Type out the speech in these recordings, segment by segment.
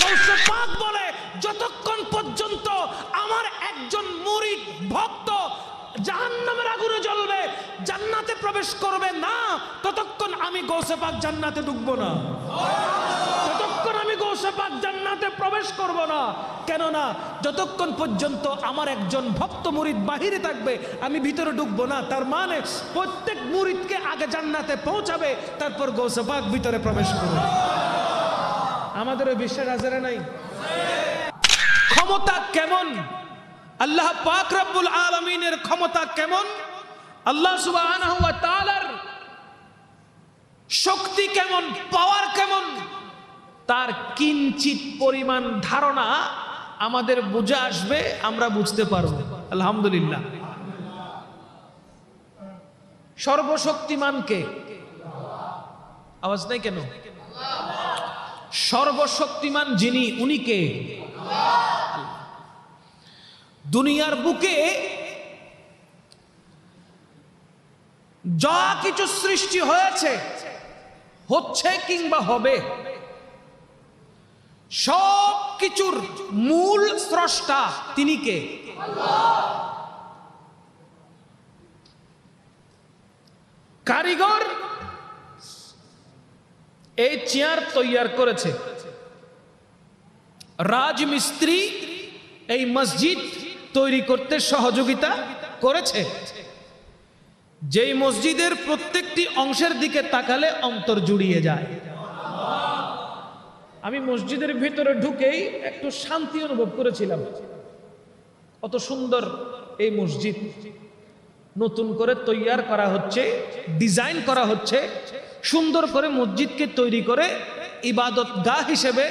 গাউসে পাক বলে, যতক্ষণ পর্যন্ত আমার একজন মুরিদ ভক্ত জাহান্নামের আগুনে জ্বলবে, জান্নাতে প্রবেশ করবে না, ততক্ষণ আমি গাউসে পাক জান্নাতে ঢুকবো না, ততক্ষণ আমি গাউসে পাক জান্নাতে প্রবেশ করব না। কেননা যতক্ষণ পর্যন্ত আমার একজন ভক্ত মুরিদ বাহিরে থাকবে, আমি ভিতরে ঢুকবো না। তার মানে প্রত্যেক মুরিদকে আগে জান্নাতে পৌঁছাবে, তারপর গাউসে পাক ভিতরে প্রবেশ করবে। আমাদের ওই বিশ্বাস আছে না নাই? ক্ষমতা কেমন আল্লাহ পাক রব্বুল আলামিনের ক্ষমতা কেমন, আল্লাহ সুবহানাহু ওয়া তাআলার শক্তি কেমন, পাওয়ার কেমন, তার কিঞ্চিত পরিমাণ ধারণা আমাদের বুঝে আসবে, আমরা বুঝতে পারব। আলহামদুলিল্লাহ। সর্বশক্তিমান কে? আওয়াজ নাই কেন? সর্বশক্তিমান যিনি, উনি কে? দুনিয়ার বুকে যা কিছু সৃষ্টি হয়েছে, হচ্ছে কিংবা হবে, সব কিছুর মূল স্রষ্টা তিনি কে? কারিগর এই চেয়ার তৈয়ার করেছে, রাজমিস্ত্রি এই মসজিদ তৈরি করতে সহযোগিতা করেছে। যেই মসজিদের প্রত্যেকটি অংশের দিকে তাকালে অন্তর জুড়িয়ে যায়। আমি মসজিদের ভিতরে ঢুকেই একটু শান্তি অনুভব করেছিলাম। কত সুন্দর এই মসজিদ, নতুন করে তৈয়ার করা হচ্ছে, ডিজাইন করা হচ্ছে, সুন্দর করে মসজিদকে তৈরি করে ইবাদত গাহ হিসেবে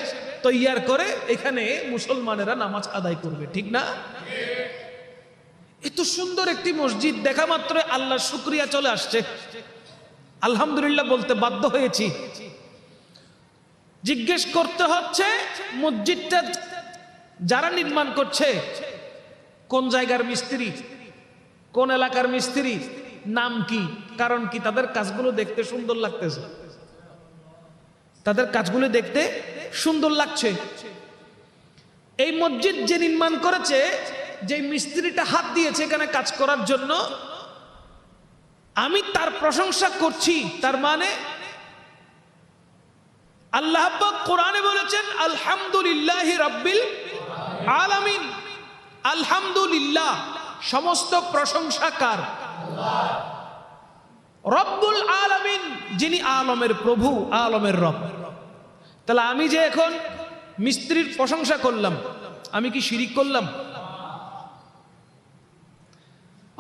তৈয়ার করে এখানে মুসলমানেরা নামাজ আদায় করবে, ঠিক না? এত সুন্দর একটি মসজিদ দেখা মাত্র আল্লাহর শুকরিয়া চলে আসছে। আলহামদুলিল্লাহ বলতে বাধ্য হয়েছি। জিজ্ঞেস করতে হচ্ছে, মসজিদটা যারা নির্মাণ করছে কোন জায়গার মিস্ত্রি, কোন এলাকার মিস্ত্রি, নাম কি, কারণ কি? তাদের কাজগুলো দেখতে সুন্দর লাগতেছে, তাদের কাজগুলো দেখতে সুন্দর লাগছে। এই মসজিদ যে নির্মাণ করেছে, যে মিস্ত্রিটা হাত দিয়েছে এখানে কাজ করার জন্য, আমি তার প্রশংসা করছি। তার মানে আল্লাহ পাক কোরআনে বলেছেন, আলহামদুলিল্লাহি রাব্বিল আলামিন। আলহামদুলিল্লাহ, সমস্ত প্রশংসা কার? রব্বুল আলামিন, যিনি আলমের প্রভু, আলমের রব। তাহলে আমি যে এখন মিস্ত্রির প্রশংসা করলাম, আমি কি শিরিক করলাম?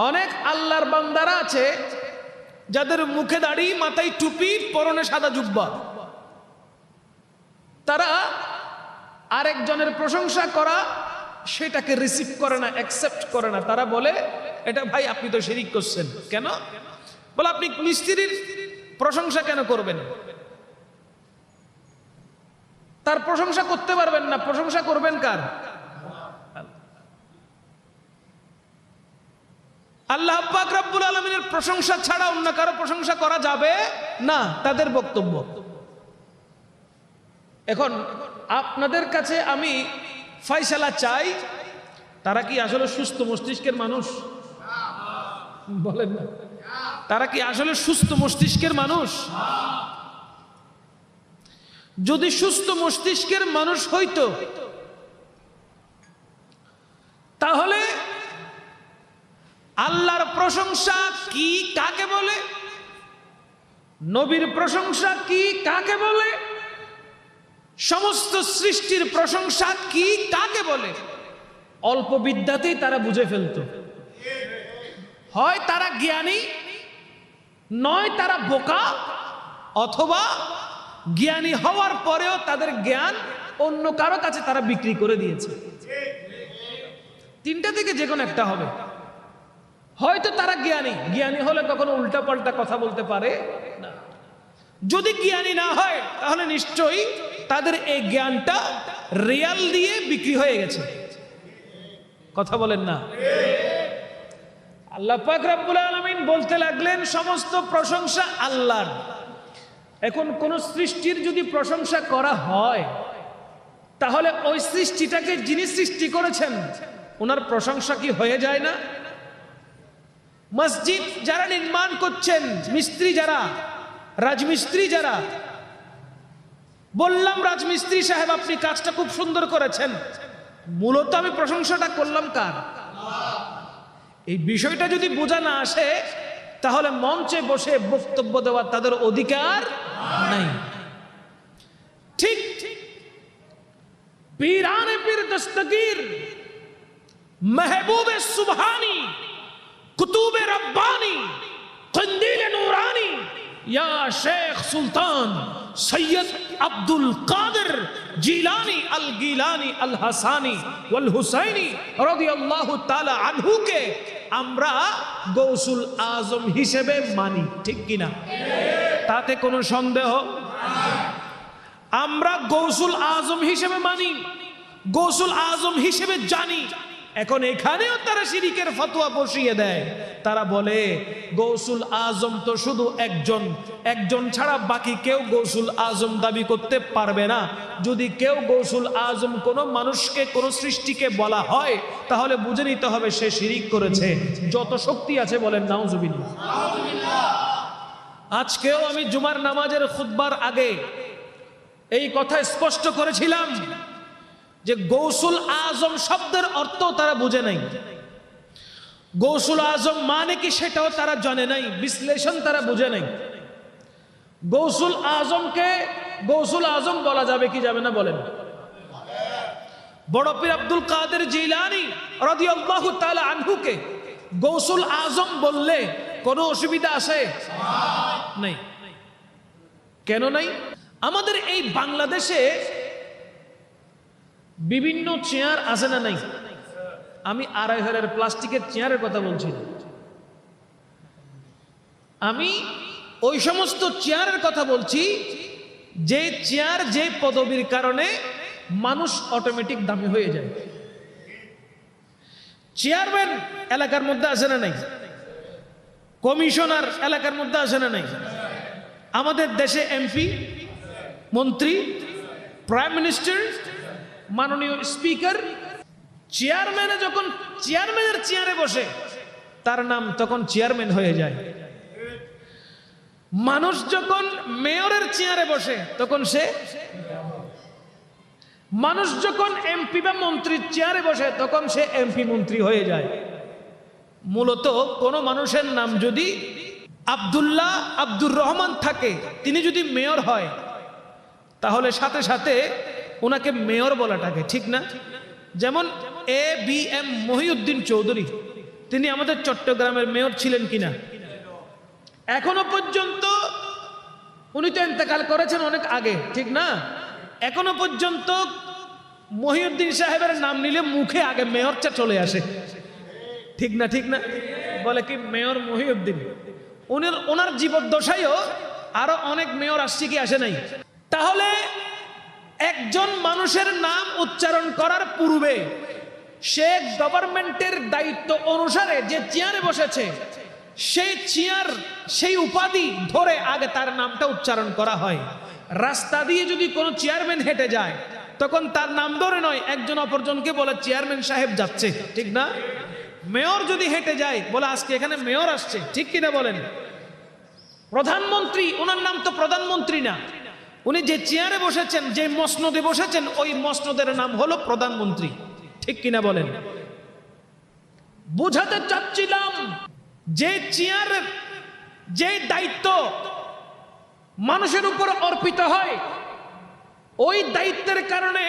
অনেক আল্লাহর বান্দারা আছে যাদের মুখে দাড়ি, মাথায় টুপি, পরনে সাদা জুব্বা, তারা আরেকজনের প্রশংসা করা সেটাকে রিসিভ করে না, অ্যাকসেপ্ট করে না। তারা বলে, এটা ভাই আপনি তো শিরিক করছেন। কেন? বলে আপনি মিস্ত্রির প্রশংসা কেন করবেন? তার প্রশংসা করতে পারবেন না, প্রশংসা করবেন কার? আল্লাহ পাক রব্বুল আলামিনের প্রশংসা ছাড়া অন্য কারো প্রশংসা করা যাবে না, তাদের বক্তব্য। এখন আপনাদের কাছে আমি ফয়সালা চাই, তারা কি আসলে সুস্থ মস্তিষ্কের মানুষ? বলেন না, তারা কি আসলে সুস্থ মস্তিষ্কের মানুষ? যদি সুস্থ মস্তিষ্কের মানুষ হইতো, তাহলে আল্লাহর প্রশংসা কি কাকে বলে, নবীর প্রশংসা কি কাকে বলে, সমস্ত সৃষ্টির প্রশংসা কি কাকে বলে, অল্প বিদ্যাতেই তারা বুঝে ফেলতো। হয় তারা জ্ঞানী, নয় তারা বোকা, অথবা জ্ঞানী হওয়ার পরেও তাদের জ্ঞান অন্য কারো কাছে তারা বিক্রি করে দিয়েছে। তিনটা থেকে যে কোনো একটা হবে। হয়তো তারা জ্ঞানী, জ্ঞানী হলে কখনো উল্টা পাল্টা কথা বলতে পারে না। যদি জ্ঞানী না হয়, তাহলে নিশ্চয়ই তাদের এই জ্ঞানটা রিয়াল দিয়ে বিক্রি হয়ে গেছে। কথা বলেন না? আল্লাহ পাক রব্বুল আলামিন বলতে লাগলেন, সমস্ত প্রশংসা আল্লাহর। এখন কোন সৃষ্টির যদি প্রশংসা করা হয়, তাহলে ওই সৃষ্টিটাকে যিনি সৃষ্টি করেছেন ওনার প্রশংসা কি হয়ে যায় না? মসজিদ যারা নির্মাণ করছেন, মিস্ত্রি যারা, রাজমিস্ত্রি যারা, বললাম রাজমিস্ত্রি সাহেব আপনি কাজটা খুব সুন্দর করেছেন, মূলত আমি প্রশংসাটা করলাম কার? এই বিষয়টা যদি বোঝা না আসে তাহলে মঞ্চে বসে বক্তব্য দেওয়ার তাদের অধিকার নাই। ঠিক পীরানে পীর দস্তগীর, महबूब सुबहानी, कुतुब रब्बानी, कंदील नूरानी, या शेख सुल्तान सैयद अब्दुल कादिर जिलानी अल गिलानी अल हसानी वल हुसैनी রাদিয়াল্লাহু তাআলা আনহু কে আমরা গৌসুল আজম হিসেবে মানি, ঠিক কিনা? তাতে কোনো সন্দেহ? আমরা গৌসুল আজম হিসেবে মানি, গৌসুল আজম হিসেবে জানি। এখন এখানেও তারা শিরিকের ফতোয়া বসিয়ে দেয়। তারা বলে গৌসুল আজম তো শুধু একজন, একজন ছাড়া বাকি কেউ গৌসুল আজম দাবি করতে পারবে না। যদি কেউ গৌসুল আজম কোনো মানুষকে, কোনো সৃষ্টিকে বলা হয় তাহলে বুঝে নিতে হবে সে শিরিক করেছে। যত শক্তি আছে বলেন নাউজুবিল্লাহ। আজকেও আমি জুমার নামাজের খুতবার আগে এই কথা স্পষ্ট করেছিলাম যে গৌসুল আজম শব্দের অর্থ তারা বুঝে নাই, গৌসুল আজম মানে কি সেটাও তারা জানে নাই, বিশ্লেষণ তারা বুঝে নাই। গৌসুল আজমকে গৌসুল আজম বলা যাবে কি যাবে না বলেন? বড় পীর আব্দুল কাদের জিলানী রাদিয়াল্লাহু তাআলা আনহুকে গৌসুল আজম বললে কোনো অসুবিধা আছে? নাই। কেন নাই? আমাদের এই বাংলাদেশে বিভিন্ন চেয়ার আছে না নাই? আমি 2.5 হাজারের প্লাস্টিকের চেয়ারের কথা বলছি না, আমি ওই সমস্ত চেয়ারের কথা বলছি যে চেয়ার, যে পদবীর কারণে মানুষ অটোমেটিক দামি হয়ে যায়। চেয়ারম্যান এলাকার মধ্যে আছে না নাই? কমিশনার এলাকার মধ্যে আছে না নাই? আমাদের দেশে এমপি, মন্ত্রী, প্রাইম মিনিস্টার, মাননীয় স্পিকার, চেয়ারম্যানে যখন চেয়ারম্যানের চেয়ারে বসে তার নাম তখন চেয়ারম্যান হয়ে যায়। মানুষ যখন মেয়রের চেয়ারে বসে তখন সে, মানুষ যখন এমপি বা মন্ত্রীর চেয়ারে বসে তখন সে এমপি মন্ত্রী হয়ে যায়। মূলত কোনো মানুষের নাম যদি আব্দুল্লাহ, আব্দুর রহমান থাকে, তিনি যদি মেয়র হয় তাহলে সাথে সাথে ওনাকে মেয়র বলাটাকে, ঠিক না? যেমন ABM মহিউদ্দিন চৌধুরী, তিনি আমাদের চট্টগ্রামের মেয়র ছিলেন কিনা? এখনো পর্যন্ত, উনি তো ইন্তেকাল করেছেন অনেক আগে, ঠিক না? এখনো পর্যন্ত মহিউদ্দিন সাহেবের নাম নিলে মুখে আগে মেয়রটা চলে আসে, ঠিক না? ঠিক না? বলে কি মেয়র মহিউদ্দিন। ওনার জীবদ্দশায়ও আরো অনেক মেয়র আসছে কি আসে নাই? তাহলে একজন মানুষের নাম উচ্চারণ করার পূর্বে সে গভর্নমেন্টের দায়িত্ব অনুসারে যে চেয়ারে বসেছে সেই চেয়ার, সেই উপাধি ধরে আগে তার নামটা উচ্চারণ করা হয়। রাস্তা দিয়ে যদি কোনো চেয়ারম্যান হেঁটে যায় তখন তার নাম ধরে নয়, একজন অপরজনকে বলে চেয়ারম্যান সাহেব যাচ্ছে, ঠিক না? মেয়র যদি হেঁটে যায় বলে আজকে এখানে মেয়র আসছে, ঠিক কিনা বলেন? প্রধানমন্ত্রী, ওনার নাম তো প্রধানমন্ত্রী না, উনি যে চেয়ারে বসেছেন, যে মসনদে বসেছেন, ওই মসনদের নাম হলো প্রধানমন্ত্রী, ঠিক কিনা বলেন? বুঝাতে চাচ্ছিলাম যে চেয়ারের যে দায়িত্ব মানুষের উপর অর্পিত হয়, ওই দায়িত্বের কারণে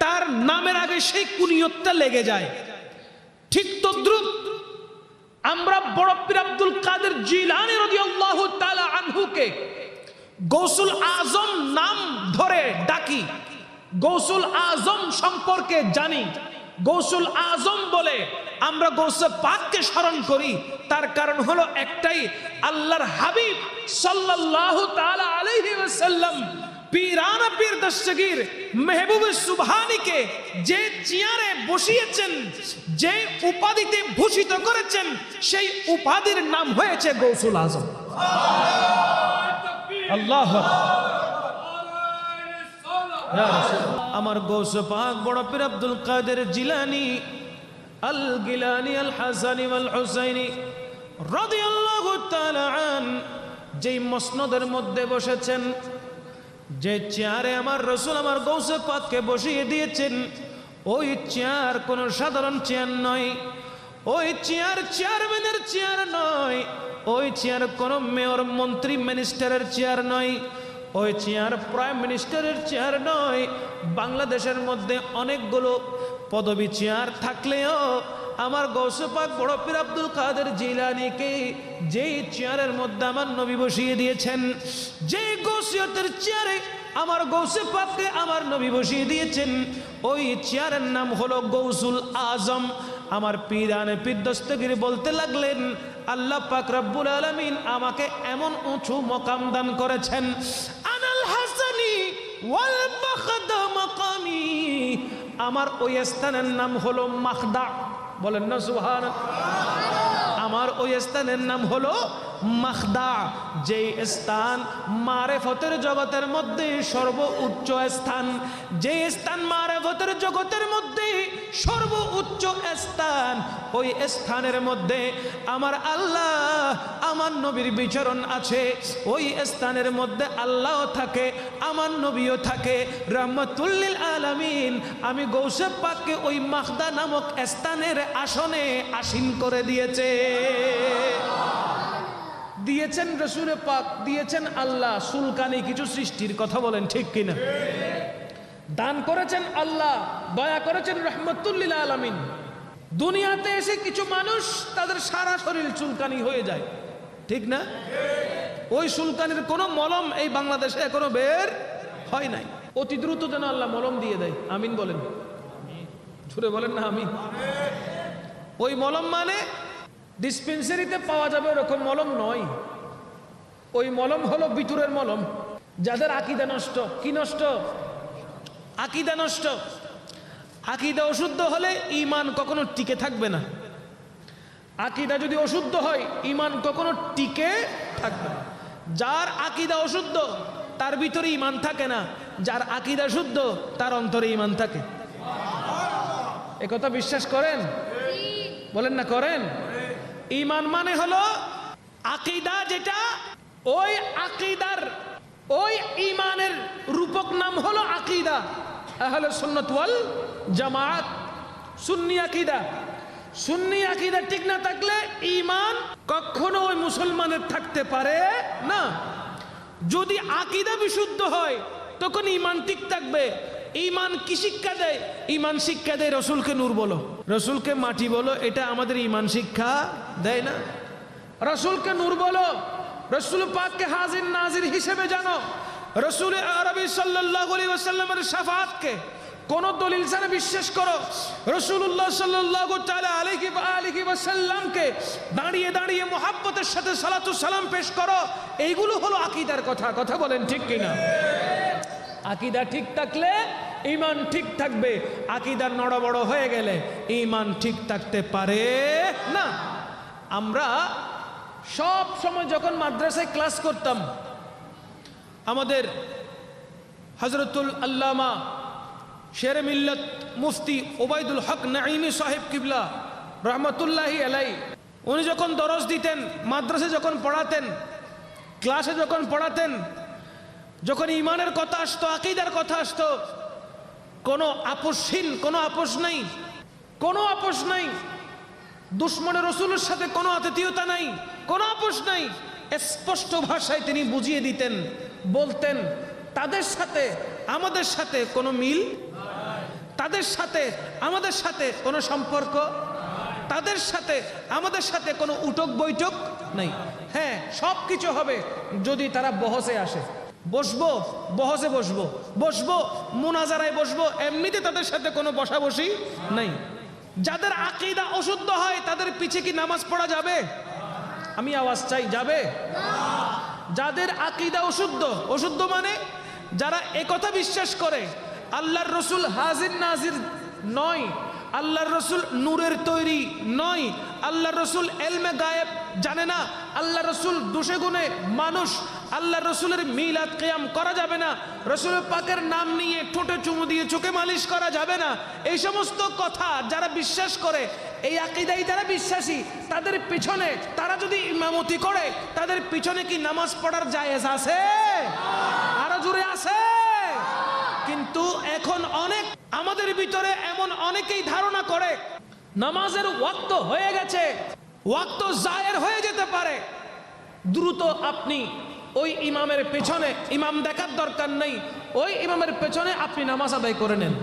তার নামের আগে সেই কুনিয়তটা লেগে যায়। ঠিক তদ্রুপ আমরা বড় পীর আব্দুল কাদের জিলানী রাদিয়াল্লাহু তাআলা আনহুকে গৌসুল আজম নাম ধরে ডাকি, গৌসুল আজম সম্পর্কে জানি, গৌসুল আজম বলে আমরা গৌসে পাককে স্মরণ করি। তার কারণ হলো একটাই, আল্লাহর হাবিব সাল্লাল্লাহু তাআলা আলাইহি ওয়াসাল্লাম পীরানা পীর দস্তগীর মেহবুব সুবহানীকে যে চেয়ারে বসিয়েছেন, যে উপাধিতে ভূষিত করেছেন, সেই উপাধির নাম হয়েছে গৌসুল আজম। আল্লাহ আমার গৌসে পাক বড় পীর আব্দুল কাদের জিলানী আল গিলানী আল হাসানী ওয়াল হুসাইনী রাদিয়াল্লাহু তাআলা আন যেই মসনদের মধ্যে বসেছেন, যে চেয়ারে আমার রাসূল আমার গৌসে পাককে বসিয়ে দিয়েছেন, ওই চেয়ার কোনো সাধারণ চেয়ার নয়, ওই চেয়ার চেয়ারম্যানের চেয়ার নয়, ওই চেয়ার কোনো মেয়র মন্ত্রী মিনিস্টারের চেয়ার নয়, ওই চেয়ার প্রাইম মিনিস্টারের চেয়ার নয়। বাংলাদেশের মধ্যে অনেকগুলো পদবী চেয়ার থাকলেও আমার গৌসে পাক বড় পীর আব্দুল কাদের জিলানীকে যেই চেয়ারের মধ্যে আমার নবী বসিয়ে দিয়েছেন, যেই গৌসিয়তের চেয়ারে আমার গৌসে পাককে আমার নবী বসিয়ে দিয়েছেন, ওই চেয়ারের নাম হলো গৌসুল আজম। আমার পীরানে পীর দস্তগীর বলতে লাগলেন, আল্লাহ পাক রব্বুল আলামিন আমাকে এমন উঁচু মকাম দান করেছেন, আনাল হাসানি ওয়াল মাখদা মাকামি, আমার ওই স্থানের নাম হলো মাখদা। বলেন না সুবহানাল্লাহ। আমার ওই স্থানের নাম হলো মাখদা, যেই স্থান মারেফতের জগতের মধ্যে সর্বোচ্চ স্থান, যে স্থান মারেফতের জগতের মধ্যে সর্বোচ্চ স্থান, ওই স্থানের মধ্যে আমার আল্লাহ আমার নবীর বিচরণ আছে। ওই স্থানের মধ্যে আল্লাহ থাকে, আমার নবীও থাকে, রাহমাতুল লিল আলামিন। আমি গৌসে পাককে ওই মাখদা নামক স্থানের আসনে আসীন করে দিয়েছেন রাসূল পাক, দিয়েছেন আল্লাহ। সুলকানি কিছু সৃষ্টির কথা বলেন ঠিক কিনা? দান করেছেন আল্লাহ, দয়া করেছেন রাহমাতুল লিল আলামিন। দুনিয়াতে এসে কিছু মানুষ তাদের সারা শরীর চুলকানি হয়ে যায়, ঠিক না? ওই চুলকানির কোনো মলম এই বাংলাদেশে এখনো বের হয় নাই। অতি দ্রুত যেন আল্লাহ মলম দিয়ে দেয়। আমিন বলেন, জোরে বলেন না আমিন। ওই মলম মানে ডিসপেন্সারিতে পাওয়া যাবে এরকম মলম নয়। ওই মলম হলো ভিতরের মলম। যাদের আকীদা নষ্ট, কি নষ্ট? আকীদা নষ্ট। আকীদা অশুদ্ধ হলে ঈমান কখনো টিকে থাকবে না। আকীদা যদি অশুদ্ধ হয় ঈমান কখনো টিকে থাকবে না। যার আকীদা অশুদ্ধ তার ভিতরে ঈমান থাকে না, যার আকীদা শুদ্ধ তার অন্তরে ঈমান থাকে। এ কথা বিশ্বাস করেন? বলেন না করেন? ঈমান মানে হলো আকীদা, যেটা ওই আকীদার ওই ঈমানের রূপক নাম হলো আকীদা। আহলে সুন্নাত ওয়াল জামাত, সুন্নি আকীদা। সুন্নি আকীদা ঠিক না থাকলে ঈমান কখনো ওই মুসলমানের থাকতে পারে না। যদি আকীদা বিশুদ্ধ হয় তখন ঈমান ঠিক থাকবে। ঈমান কি শিক্ষা দেয়? ঈমান শিক্ষা দেয় রাসূলকে নূর বলো, রাসূলকে মাটি বলো, এটা আমাদের ঈমান শিক্ষা দেয় না। রাসূলকে নূর বলো, রাসূল পাককে হাজির নাজির হিসেবে জানো, রাসূল আরবি সাল্লাল্লাহু আলাইহি ওয়াসাল্লামের শাফাআতকে কোন দলিল ছাড়া বিশ্বাস করো। রাসূলুল্লাহ সাল্লাল্লাহু তাআলা আলাইহি ওয়াসাল্লামকে দাঁড়িয়ে দাঁড়িয়ে মুহাব্বতের সাথে সালাতু সালাম পেশ করো। এইগুলো হলো আকীদার কথা। কথা বলেন ঠিক কিনা? আকীদা ঠিক থাকলে ঈমান ঠিক থাকবে। আকীদা নড়বড় হয়ে গেলে ঈমান ঠিক থাকতে পারে না। আমরা সব সময় যখন মাদ্রাসায় ক্লাস করতাম, আমাদের হযরতুল আল্লামা শেরে মিল্লাত মুফতি ওবায়দুল হক নাঈমি সাহেব কিবলা রহমতুল্লাহি আলাই, উনি যখন দরস দিতেন, মাদ্রাসায় যখন পড়াতেন, ক্লাসে যখন পড়াতেন, যখন ঈমানের কথা আসতো, আকীদার কথা আসতো, কোনো আপোষহীন, কোনো আপোষ নাই, কোনো আপোষ নাই। দুশমনের রাসূলের সাথে কোনো আতিথেয়তা নাই, কোনো আপোষ নাই। স্পষ্ট ভাষায় তিনি বুঝিয়ে দিতেন, বলতেন তাদের সাথে আমাদের সাথে কোনো মিল, তাদের সাথে আমাদের সাথে কোনো সম্পর্ক, তাদের সাথে আমাদের সাথে কোনো উঠক বৈঠক নাই। হ্যাঁ, সব কিছু হবে যদি তারা বহসে আসে। বসবো, বহসে বসবো, বসবো মুনাজারায় বসবো, এমনিতে তাদের সাথে কোনো বসাবসি নাই। যাদের আকীদা অশুদ্ধ হয় তাদের পিছে কি নামাজ পড়া যাবে? আমি আওয়াজ চাই, যাবে? যাদের আকীদা অশুদ্ধ, অশুদ্ধ মানে যারা একথা বিশ্বাস করে আল্লাহর রাসূল হাজির নাজির নয়, আল্লাহর রাসূল নূরের তৈরি নয়, আল্লাহর রাসূল ইলমে গায়েব জানে না, আল্লাহর রাসূল দোষে গুণে মানুষ, আল্লাহ রসুলের মিলাদ কিয়াম করা যাবে না, রসুলের পাকের নাম নিয়ে ঠোঁটে চুমু দিয়ে চোখে মালিশ করা যাবে না, এই সমস্ত কথা যারা বিশ্বাস করে, এই আকীদায় যারা বিশ্বাসী, তাদের পিছনে তারা যদি ইমামতি করে, তাদের পিছনে কি নামাজ পড়ার জায়েজ আছে? আরো জোরে আছে? কিন্তু এখন অনেক আমাদের ভিতরে এমন অনেকেই ধারণা করে নামাজের ওয়াক্ত হয়ে গেছে, ওয়াক্ত জায়ের হয়ে যেতে পারে, দ্রুত আপনি ওই ইমামের পেছনে, ইমাম দেখার দরকার নেই, ওই ইমামের পেছনে আপনি নামাজ আদায় করে নেন।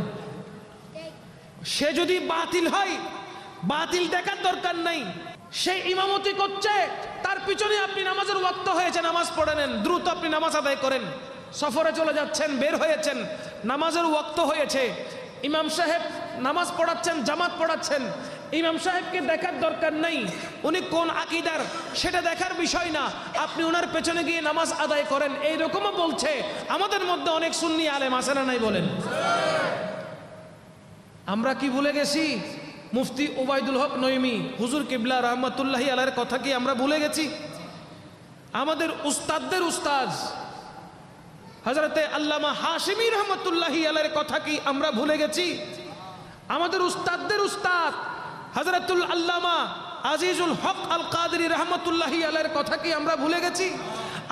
সে যদি বাতিল হয়, বাতিল দেখার দরকার নেই, সে ইমামতি করছে, তার পিছনে আপনি নামাজের ওয়াক্ত হয়েছে, নামাজ পড়ে নেন, দ্রুত আপনি নামাজ আদায় করেন। সফরে চলে যাচ্ছেন, বের হয়েছেন, নামাজের ওয়াক্ত হয়েছে, ইমাম সাহেব নামাজ পড়াচ্ছেন, জামাত পড়াচ্ছেন, ইমাম সাহেবকে দেখার দরকার নেই উনি কোন আকীদার, সেটা দেখার বিষয় না, আপনি ওনার পেছনে গিয়ে নামাজ আদায় করেন। এইরকমও বলছে আমাদের মধ্যে অনেক সুন্নি আলেম আছে না নাই বলেন? আমরা কি ভুলে গেছি মুফতি ওবায়দুল হক নঈমী হুজুর কিবলা রহমতুল্লাহি আলাইহির কথা কি আমরা ভুলে গেছি? আমাদের উস্তাদদের উস্তাদ হযরতে আল্লামা হাশিমি রহমতুল্লাহি আলাইহির কথা কি আমরা ভুলে গেছি? আমাদের উস্তাদদের উস্তাদ হযরতুল আল্লামা আজিজুল হক আল কাদরি রহমতুল্লাহি আলাইহির কথা কি আমরা ভুলে গেছি?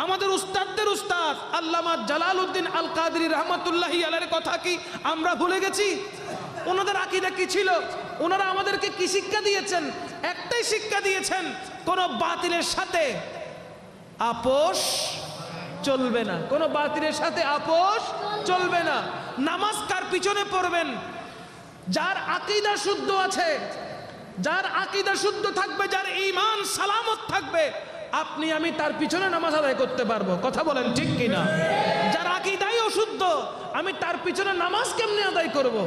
আমাদের উস্তাদদের উস্তাদ আল্লামা জালালউদ্দিন আল কাদরি রহমতুল্লাহি আলাইহির কথা কি আমরা ভুলে গেছি? ওনাদের আকীদা কি ছিল? ওনারা আমাদেরকে কি শিক্ষা দিয়েছেন? একটাই শিক্ষা দিয়েছেন, কোন বাতিলের সাথে আপোষ চলবে না, কোন বাতিলের সাথে আপোষ চলবে না। নামাজ কার পিছনে পড়বেন? যার আকীদা শুদ্ধ আছে, যার আকীদা শুদ্ধ থাকবে, যার ঈমান সালামত থাকবে, আপনি আমি তার পিছনে নামাজ আদায় করতে পারবো। কথা বলেন ঠিক কিনা? যার আকীদাই অশুদ্ধ, আমি তার পিছনে নামাজ কেমনে আদায় করব?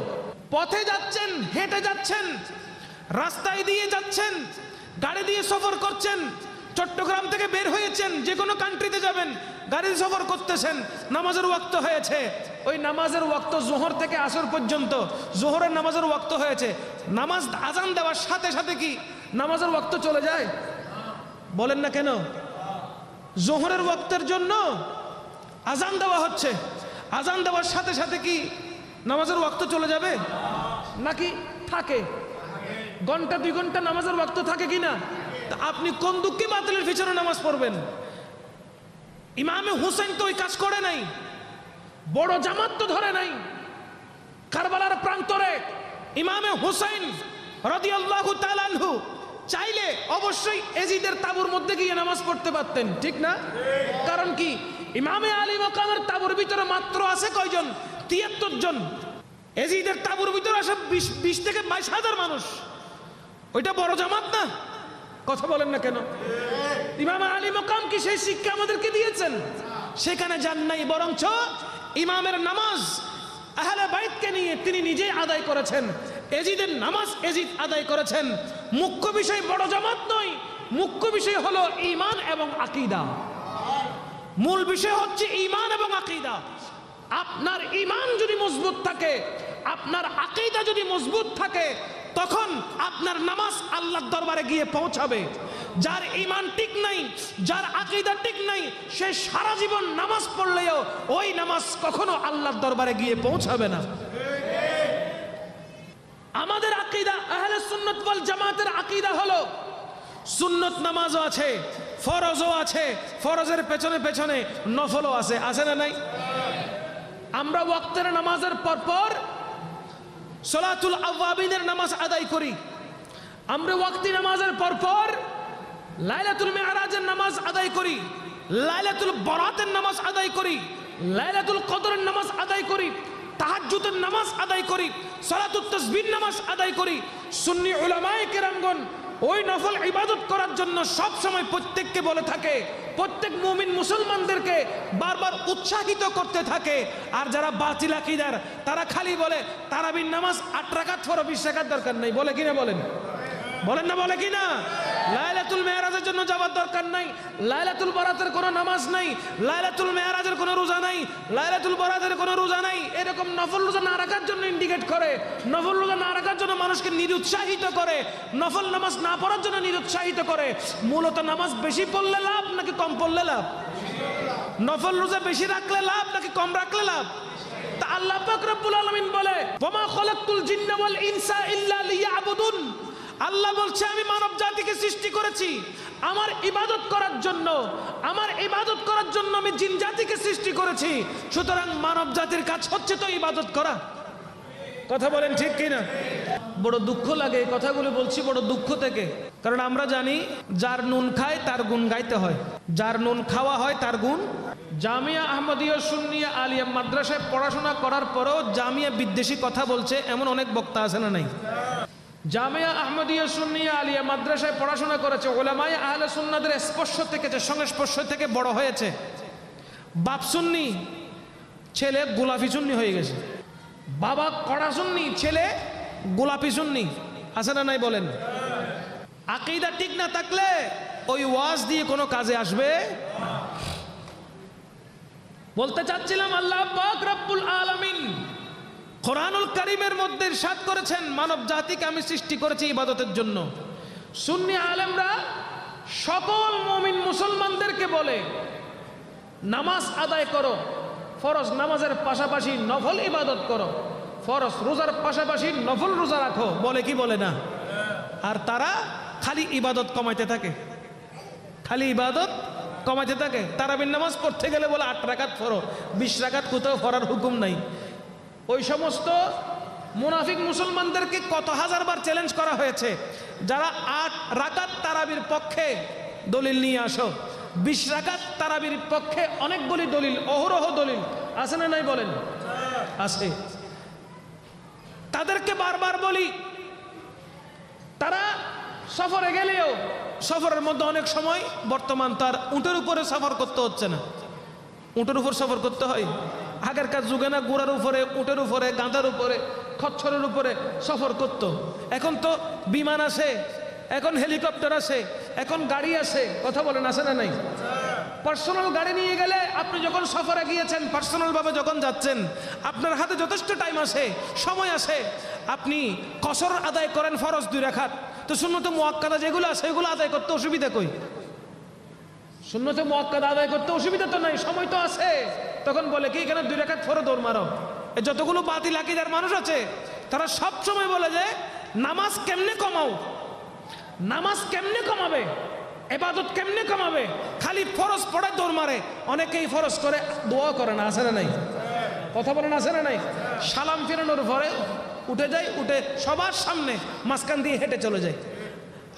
পথে যাচ্ছেন, হেঁটে যাচ্ছেন, রাস্তায় দিয়ে যাচ্ছেন, গাড়ি দিয়ে সফর করছেন, চট্টগ্রাম থেকে বের হয়েছেন, যে কোনো কান্ট্রিতে যাবেন, গাড়ি সফর করতেছেন, নামাজের ওয়াক্ত হয়েছে, ওই নামাজের ওয়াক্ত জোহর থেকে আসর পর্যন্ত, জোহরের নামাজের ওয়াক্ত হয়েছে, নামাজ আজান দেওয়ার সাথে সাথে কি নামাজের ওয়াক্ত চলে যায়? বলেন না কেন? জোহরের ওয়াক্তের জন্য আজান দেওয়া হচ্ছে, আজান দেওয়ার সাথে সাথে কি নামাজের ওয়াক্ত চলে যাবে? নাকি থাকে? ঘন্টা 2 ঘন্টা নামাজের ওয়াক্ত থাকে কিনা? তা আপনি কোন দুঃখে বাতিলের পিছনে নামাজ পড়বেন? ইমামে হুসেন তো ওই কাজ করে নাই, বড় জামাত তো ধরে নাই। কারবালার প্রান্তরে ইমামে হুসেন রাদিয়াল্লাহু তাআলা আনহু চাইলে অবশ্যই এজিদের তাবুর মধ্যে গিয়ে নামাজ পড়তে পারতেন, ঠিক না? কারণ কি, ইমামে আলী মাকামের তাবুর ভিতরে মাত্র আছে কয়জন? 73 জন। এজিদের তাবুর ভিতরে আসে 20 থেকে 22,000 মানুষ। ওইটা বড় জামাত না? কথা বলেন না কেন? ইমাম আলী মাকাম কি সেই শিক্ষা আমাদেরকে দিয়েছেন? সেখানে যান নাই, বরঞ্চ ইমামের নামাজ আহলে বাইতকে নিয়ে তিনি নিজেই আদায় করেছেন। এজিদের নামাজ এজিদ আদায় করেছেন। মুখ্য বিষয় বড় জামাত নয়, মুখ্য বিষয় হলো ঈমান এবং আকীদা। মূল বিষয় হচ্ছে ঈমান এবং আকীদা। আপনার ঈমান যদি মজবুত থাকে, আপনার আকীদা যদি মজবুত থাকে, তখন আপনার নামাজ আল্লাহর দরবারে গিয়ে পৌঁছাবে। যার ঈমান ঠিক নাই, যার আকীদা ঠিক নাই, সে সারা জীবন নামাজ পড়লেও ওই নামাজ কখনো আল্লাহর দরবারে গিয়ে পৌঁছাবে না। আমাদের আকীদা আহলে সুন্নাত ওয়াল জামাতের আকীদা হলো সুন্নত নামাজও আছে, ফরজও আছে, ফরজের পেছনে পেছনে নফলও আছে, আছে না নাই? আমরা ওয়াক্তের নামাজের পরপর সালাতুল আওয়াবিনের নামাজ আদায় করি। আমরা ওয়াক্তি নামাজের পরপর লাইলাতুল মিরাজের নামাজ আদায় করি, লাইলাতুল বরাতের নামাজ আদায় করি, লাইলাতুল কদরের নামাজ আদায় করি, তাহাজ্জুদের নামাজ আদায় করি, সালাতুত তাসবিহ নামাজ আদায় করি। সুন্নি উলামায়ে কেরামগণ ওই নফল ইবাদত করার জন্য সব সময় প্রত্যেককে বলে থাকে, প্রত্যেক মুমিন মুসলমানদেরকে বারবার উৎসাহিত করতে থাকে। আর যারা বাতিল আকীদার, তারা খালি বলে তারাবির নামাজ 8 রাকাত পড়ো, 20 রাকাত দরকার নাই। বলে কিনা? বলেন, বলেন না? বলে কিনা? লাইলাতুল মেরাজের জন্য যাওয়ার দরকার নাই, লাইলাতুল বরাতের কোনো নামাজ নাই, লাইলাতুল মেরাজের কোনো রোজা নাই, লাইলাতুল বরাতের কোনো রোজা নাই। এরকম নফল রোজা না রাখার জন্য ইন্ডিকেট করে, নফল রোজা না রাখার জন্য মানুষকে নিরুৎসাহিত করে, নফল নামাজ না পড়ার জন্য নিরুৎসাহিত করে। মূলত নামাজ বেশি পড়লে লাভ নাকি কম পড়লে লাভ? নফল রোজা বেশি রাখলে লাভ নাকি কম রাখলে লাভ? তা আল্লাহ পাক রব্বুল আলামিন বলে ওমা খলাকতুল জিন্না ওয়াল ইনসা ইল্লা লিয়াবুদুন, আল্লাহ বলছে আমি মানব জাতিকে সৃষ্টি করেছি আমার ইবাদত করার জন্য, আমার ইবাদত করার জন্য আমি জিন জাতিকে সৃষ্টি করেছি। সুতরাং মানব জাতির কাজ হচ্ছে তো ইবাদত করা। কথা বলেন ঠিক কিনা? বড় দুঃখ লাগে এই কথাগুলো বলছি, বড় দুঃখ থেকে, কারণ আমরা জানি যার নুন খায় তার গুণ গাইতে হয়, যার নুন খাওয়া হয় তার গুণ। জামিয়া আহমদিয়া সুন্নিয়া আলিয়া মাদ্রাসায় পড়াশোনা করার পরেও জামিয়া বিদ্বেষী কথা বলছে এমন অনেক বক্তা আছে না নাই? জামিয়া আহমদিয়া সুন্নিয়া আলিয়া মাদ্রাসায় পড়াশোনা করেছে, ওলামায়ে আহলে সুন্নাহদের স্পর্শ থেকেছে, সংস্পর্শ থেকে বড় হয়েছে। বাপ সুন্নি, ছেলে গোলাপি সুন্নি হয়ে গেছে। বাবা কড়া সুন্নি, ছেলে গোলাপি সুন্নি, আছে না নাই বলেন? আকীদা ঠিক না থাকলে ওই ওয়াজ দিয়ে কোনো কাজে আসবে। বলতে চাচ্ছিলাম আল্লাহ পাক রব্বুল আলামিন কোরআনুল কারীমের মধ্যে ইরশাদ করেছেন মানব জাতিকে আমি সৃষ্টি করেছি ইবাদতের জন্য। সুন্নি আলেমরা সকল মুমিন মুসলমানদেরকে বলে নামাজ আদায় করো, ফরজ নামাজের পাশাপাশি নফল ইবাদত করো, ফরজ রোজার পাশাপাশি নফল রোজা রাখো, বলে কি বলে না? আর তারা খালি ইবাদত কমাইতে থাকে, খালি ইবাদত কমাইতে থাকে। তারাবির নামাজ পড়তে গেলে বলে 8 রাকাত পড়ো, 20 রাকাত কোথাও পড়ার হুকুম নাই। ওই সমস্ত মুনাফিক মুসলমানদেরকে কত হাজারবার চ্যালেঞ্জ করা হয়েছে, যারা 8 রাকাত তারাবির পক্ষে দলিল নিয়ে আসো। 20 রাকাত তারাবির পক্ষে অনেকগুলি দলিল, অহরহ দলিল আছে না নাই বলেন? আছে। তাদেরকে বারবার বলি, তারা সফরে গেলেও সফরের মধ্যে অনেক সময় বর্তমান তার উটের উপরে সফর করতে হচ্ছে না। উটের উপর সফর করতে হয়, আগেরকার যুগে না ঘোড়ার উপরে, উটের উপরে, গাধার উপরে, খচ্চরের উপরে সফর করত। এখন তো বিমান আছে, এখন হেলিকপ্টার আছে, এখন গাড়ি আছে। কথা বলেন আছে না নাই? পার্সোনাল গাড়ি নিয়ে গেলে আপনি যখন সফরে গিয়েছেন, পার্সোনাল ভাবে যখন যাচ্ছেন, আপনার হাতে যথেষ্ট টাইম আছে, সময় আছে, আপনি কসর আদায় করেন ফরজ 2 রাকাত, তো সুন্নতে মুআক্কাদা যেগুলো আছে সেগুলো আদায় করতে অসুবিধা কই? সুন্নতে মুআক্কাদা আদায় করতে অসুবিধা তো নাই, সময় তো আছে। তখন বলে কি এখানে 2 রাকাত ফরজ দৌড় মারো। যতগুলো বাতিল আকীদার মানুষ আছে তারা সব সময় বলে যে নামাজ কেমনে কমাও, নামাজ কেমনে কমাবে, ইবাদত কেমনে কমাবে, খালি ফরজ পড়ে দৌড় মারে। অনেকেই ফরজ করে দোয়া করে না, আছে না নাই? কথা বলেন আছে না নাই? সালাম ফিরানোর পরে উঠে যায়, উঠে সবার সামনে মাঝখান দিয়ে হেঁটে চলে যায়।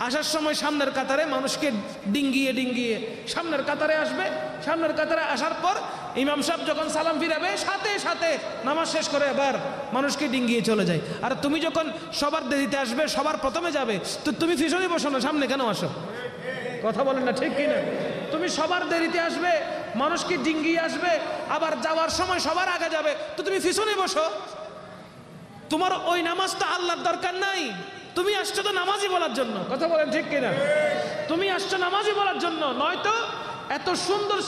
আসার সময় সামনের কাতারে মানুষকে ডিঙ্গিয়ে ডিঙ্গিয়ে সামনের কাতারে আসবে। সামনের কাতারে আসার পর ইমাম সাহেব যখন সালাম ফিরাবে সাথে সাথে নামাজ শেষ করে আবার মানুষকে ডিঙ্গিয়ে চলে যায়। আর তুমি যখন সবার দেরিতে আসবে, সবার প্রথমে যাবে, তো তুমি পিছনে বসো না, সামনে কেন আসো? কথা বলেন না ঠিক কিনা? তুমি সবার দেরিতে আসবে, মানুষকে ডিঙ্গিয়ে আসবে, আবার যাওয়ার সময় সবার আগে যাবে, তো তুমি পিছনে বসো। তোমার ওই নামাজটা আল্লাহর দরকার নাই, তুমি আসছো তো নামাজই বলার জন্য। কথা বলেন ঠিক কিনা? তুমি আসছো নামাজই বলার জন্য, নয়তো এত সুন্দর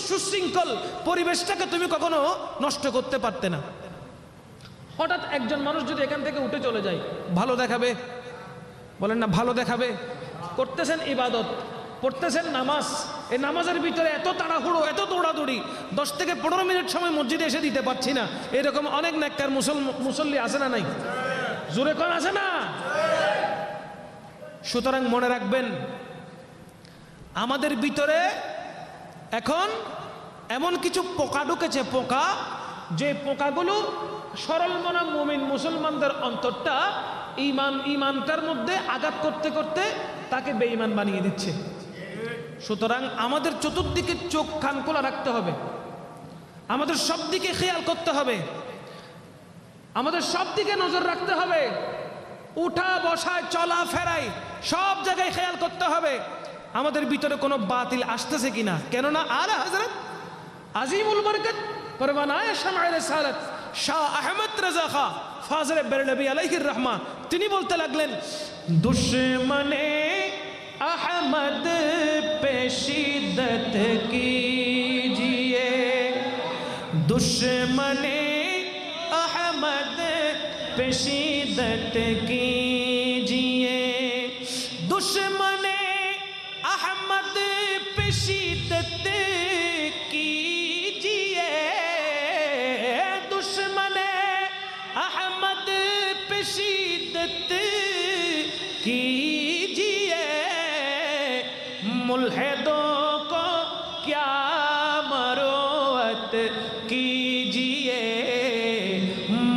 সুশৃঙ্খল পরিবেশটাকে তুমি কখনো নষ্ট করতে পারতে না। হঠাৎ একজন মানুষ যদি এখান থেকে উঠে চলে যায়, ভালো দেখাবে? বলেন না ভালো দেখাবে? করতেছেন ইবাদত, পড়তেছেন নামাজ, এই নামাজের ভিতরে এত তাড়াহুড়ো, এত দৌড়াদৌড়ি, 10 থেকে 15 মিনিট সময় মসজিদে এসে দিতে পারছি না, এরকম অনেক নেককার মুসল্লি আছে না নাই? জোরে কোন আছে না? সুতরাং মনে রাখবেন, আমাদের ভিতরে এখন এমন কিছু পোকা ঢুকেছে, পোকা, যে পোকাগুলো সরল মনা মুমিন মুসলমানদের অন্তরটা ইমানটার মধ্যে আঘাত করতে করতে তাকে বেঈমান বানিয়ে দিচ্ছে। সুতরাং আমাদের চতুর্দিকে চোখ কান খোলা রাখতে হবে, আমাদের সব দিকে খেয়াল করতে হবে, আমাদের সব দিকে নজর রাখতে হবে, উঠা বসায় চলা ফেরায় সব জায়গায় খেয়াল করতে হবে আমাদের ভিতরে কোনো বাতিল আসতেছে কিনা। কেননা আলা হযরত আজিমুল বরকত পরওয়ানায়ে শামঈ রিসালাত শাহ আহমদ রাজা খাঁ ফাজলে বেরলভী আলাইহির রহমা তিনি বলতে লাগলেন, দুশ্মনে अहमद पे शिद्दत कीजिए, दुश्मने अहमद पे शिद्दत कीजिए, दुश्मने अहमद पे शिद्दत कीजिए। नीयत कीजिए, मुल्हिदों को क्या मरोवत कीजिए,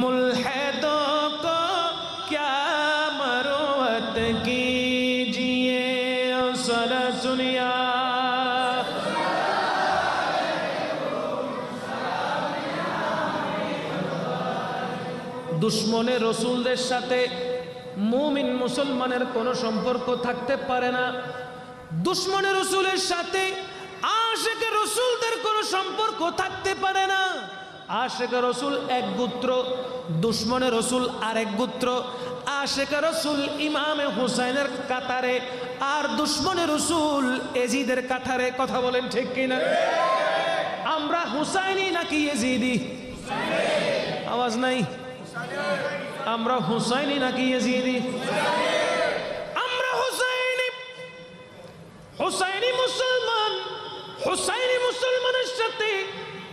मुल्हिदों को क्या मरोवत कीजिए। सला सुनिया दुश्मने रसूलদের সাথে মুমিন মুসলমানের কোনো সম্পর্ক থাকতে পারে না। দুশ্মনে রসুলের সাথে আশিক রসুলদের কোনো সম্পর্ক থাকতে পারে না। আশিক রসুল এক গোত্র, দুশ্মনে রসুল আরেক গোত্র। আশিক রসুল ইমামে হুসাইনের কাতারে, আর দুশ্মনে রসুল এজিদের কাতারে। কথা বলেন ঠিক কিনা? আমরা হুসাইনি নাকি এজিদি? আওয়াজ নাই। আমরা হুসাইনি নাকি ইয়াজিদি? আমরা হুসাইনি। হুসাইনি মুসলমান। হুসাইনি মুসলমানের সাথে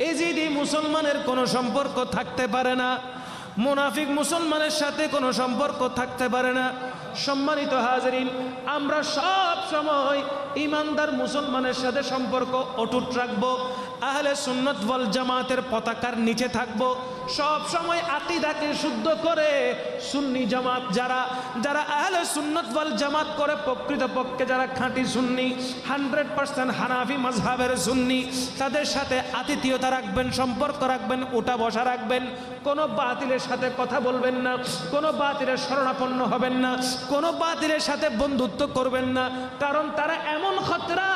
ইয়াজিদি মুসলমানের কোনো সম্পর্ক থাকতে পারে না। মুনাফিক মুসলমানের সাথে কোনো সম্পর্ক থাকতে পারে না। সম্মানিত হাজিরিন, আমরা সব সময় ইমানদার মুসলমানের সাথে সম্পর্ক অটুট রাখবো। আহলে সুন্নাত ওয়াল জামাতের পতাকার নিচে থাকবো। সব সময় আকীদাকে শুদ্ধ করে সুন্নি জামাত যারা যারা আহলে সুন্নাত ওয়াল জামাত করে, প্রকৃতপক্ষে যারা খাঁটি সুন্নি, 100% হানাফি মাযহাবের সুন্নি, তাদের সাথে আতিথেয়তা রাখবেন, সম্পর্ক রাখবেন, ওঠা বসা রাখবেন। কোনো বাতিলের সাথে কথা বলবেন না, কোনো বাতিলের শরণাপন্ন হবেন না, কোনো বাতিলের সাথে বন্ধুত্ব করবেন না। কারণ তারা এমন খতরা,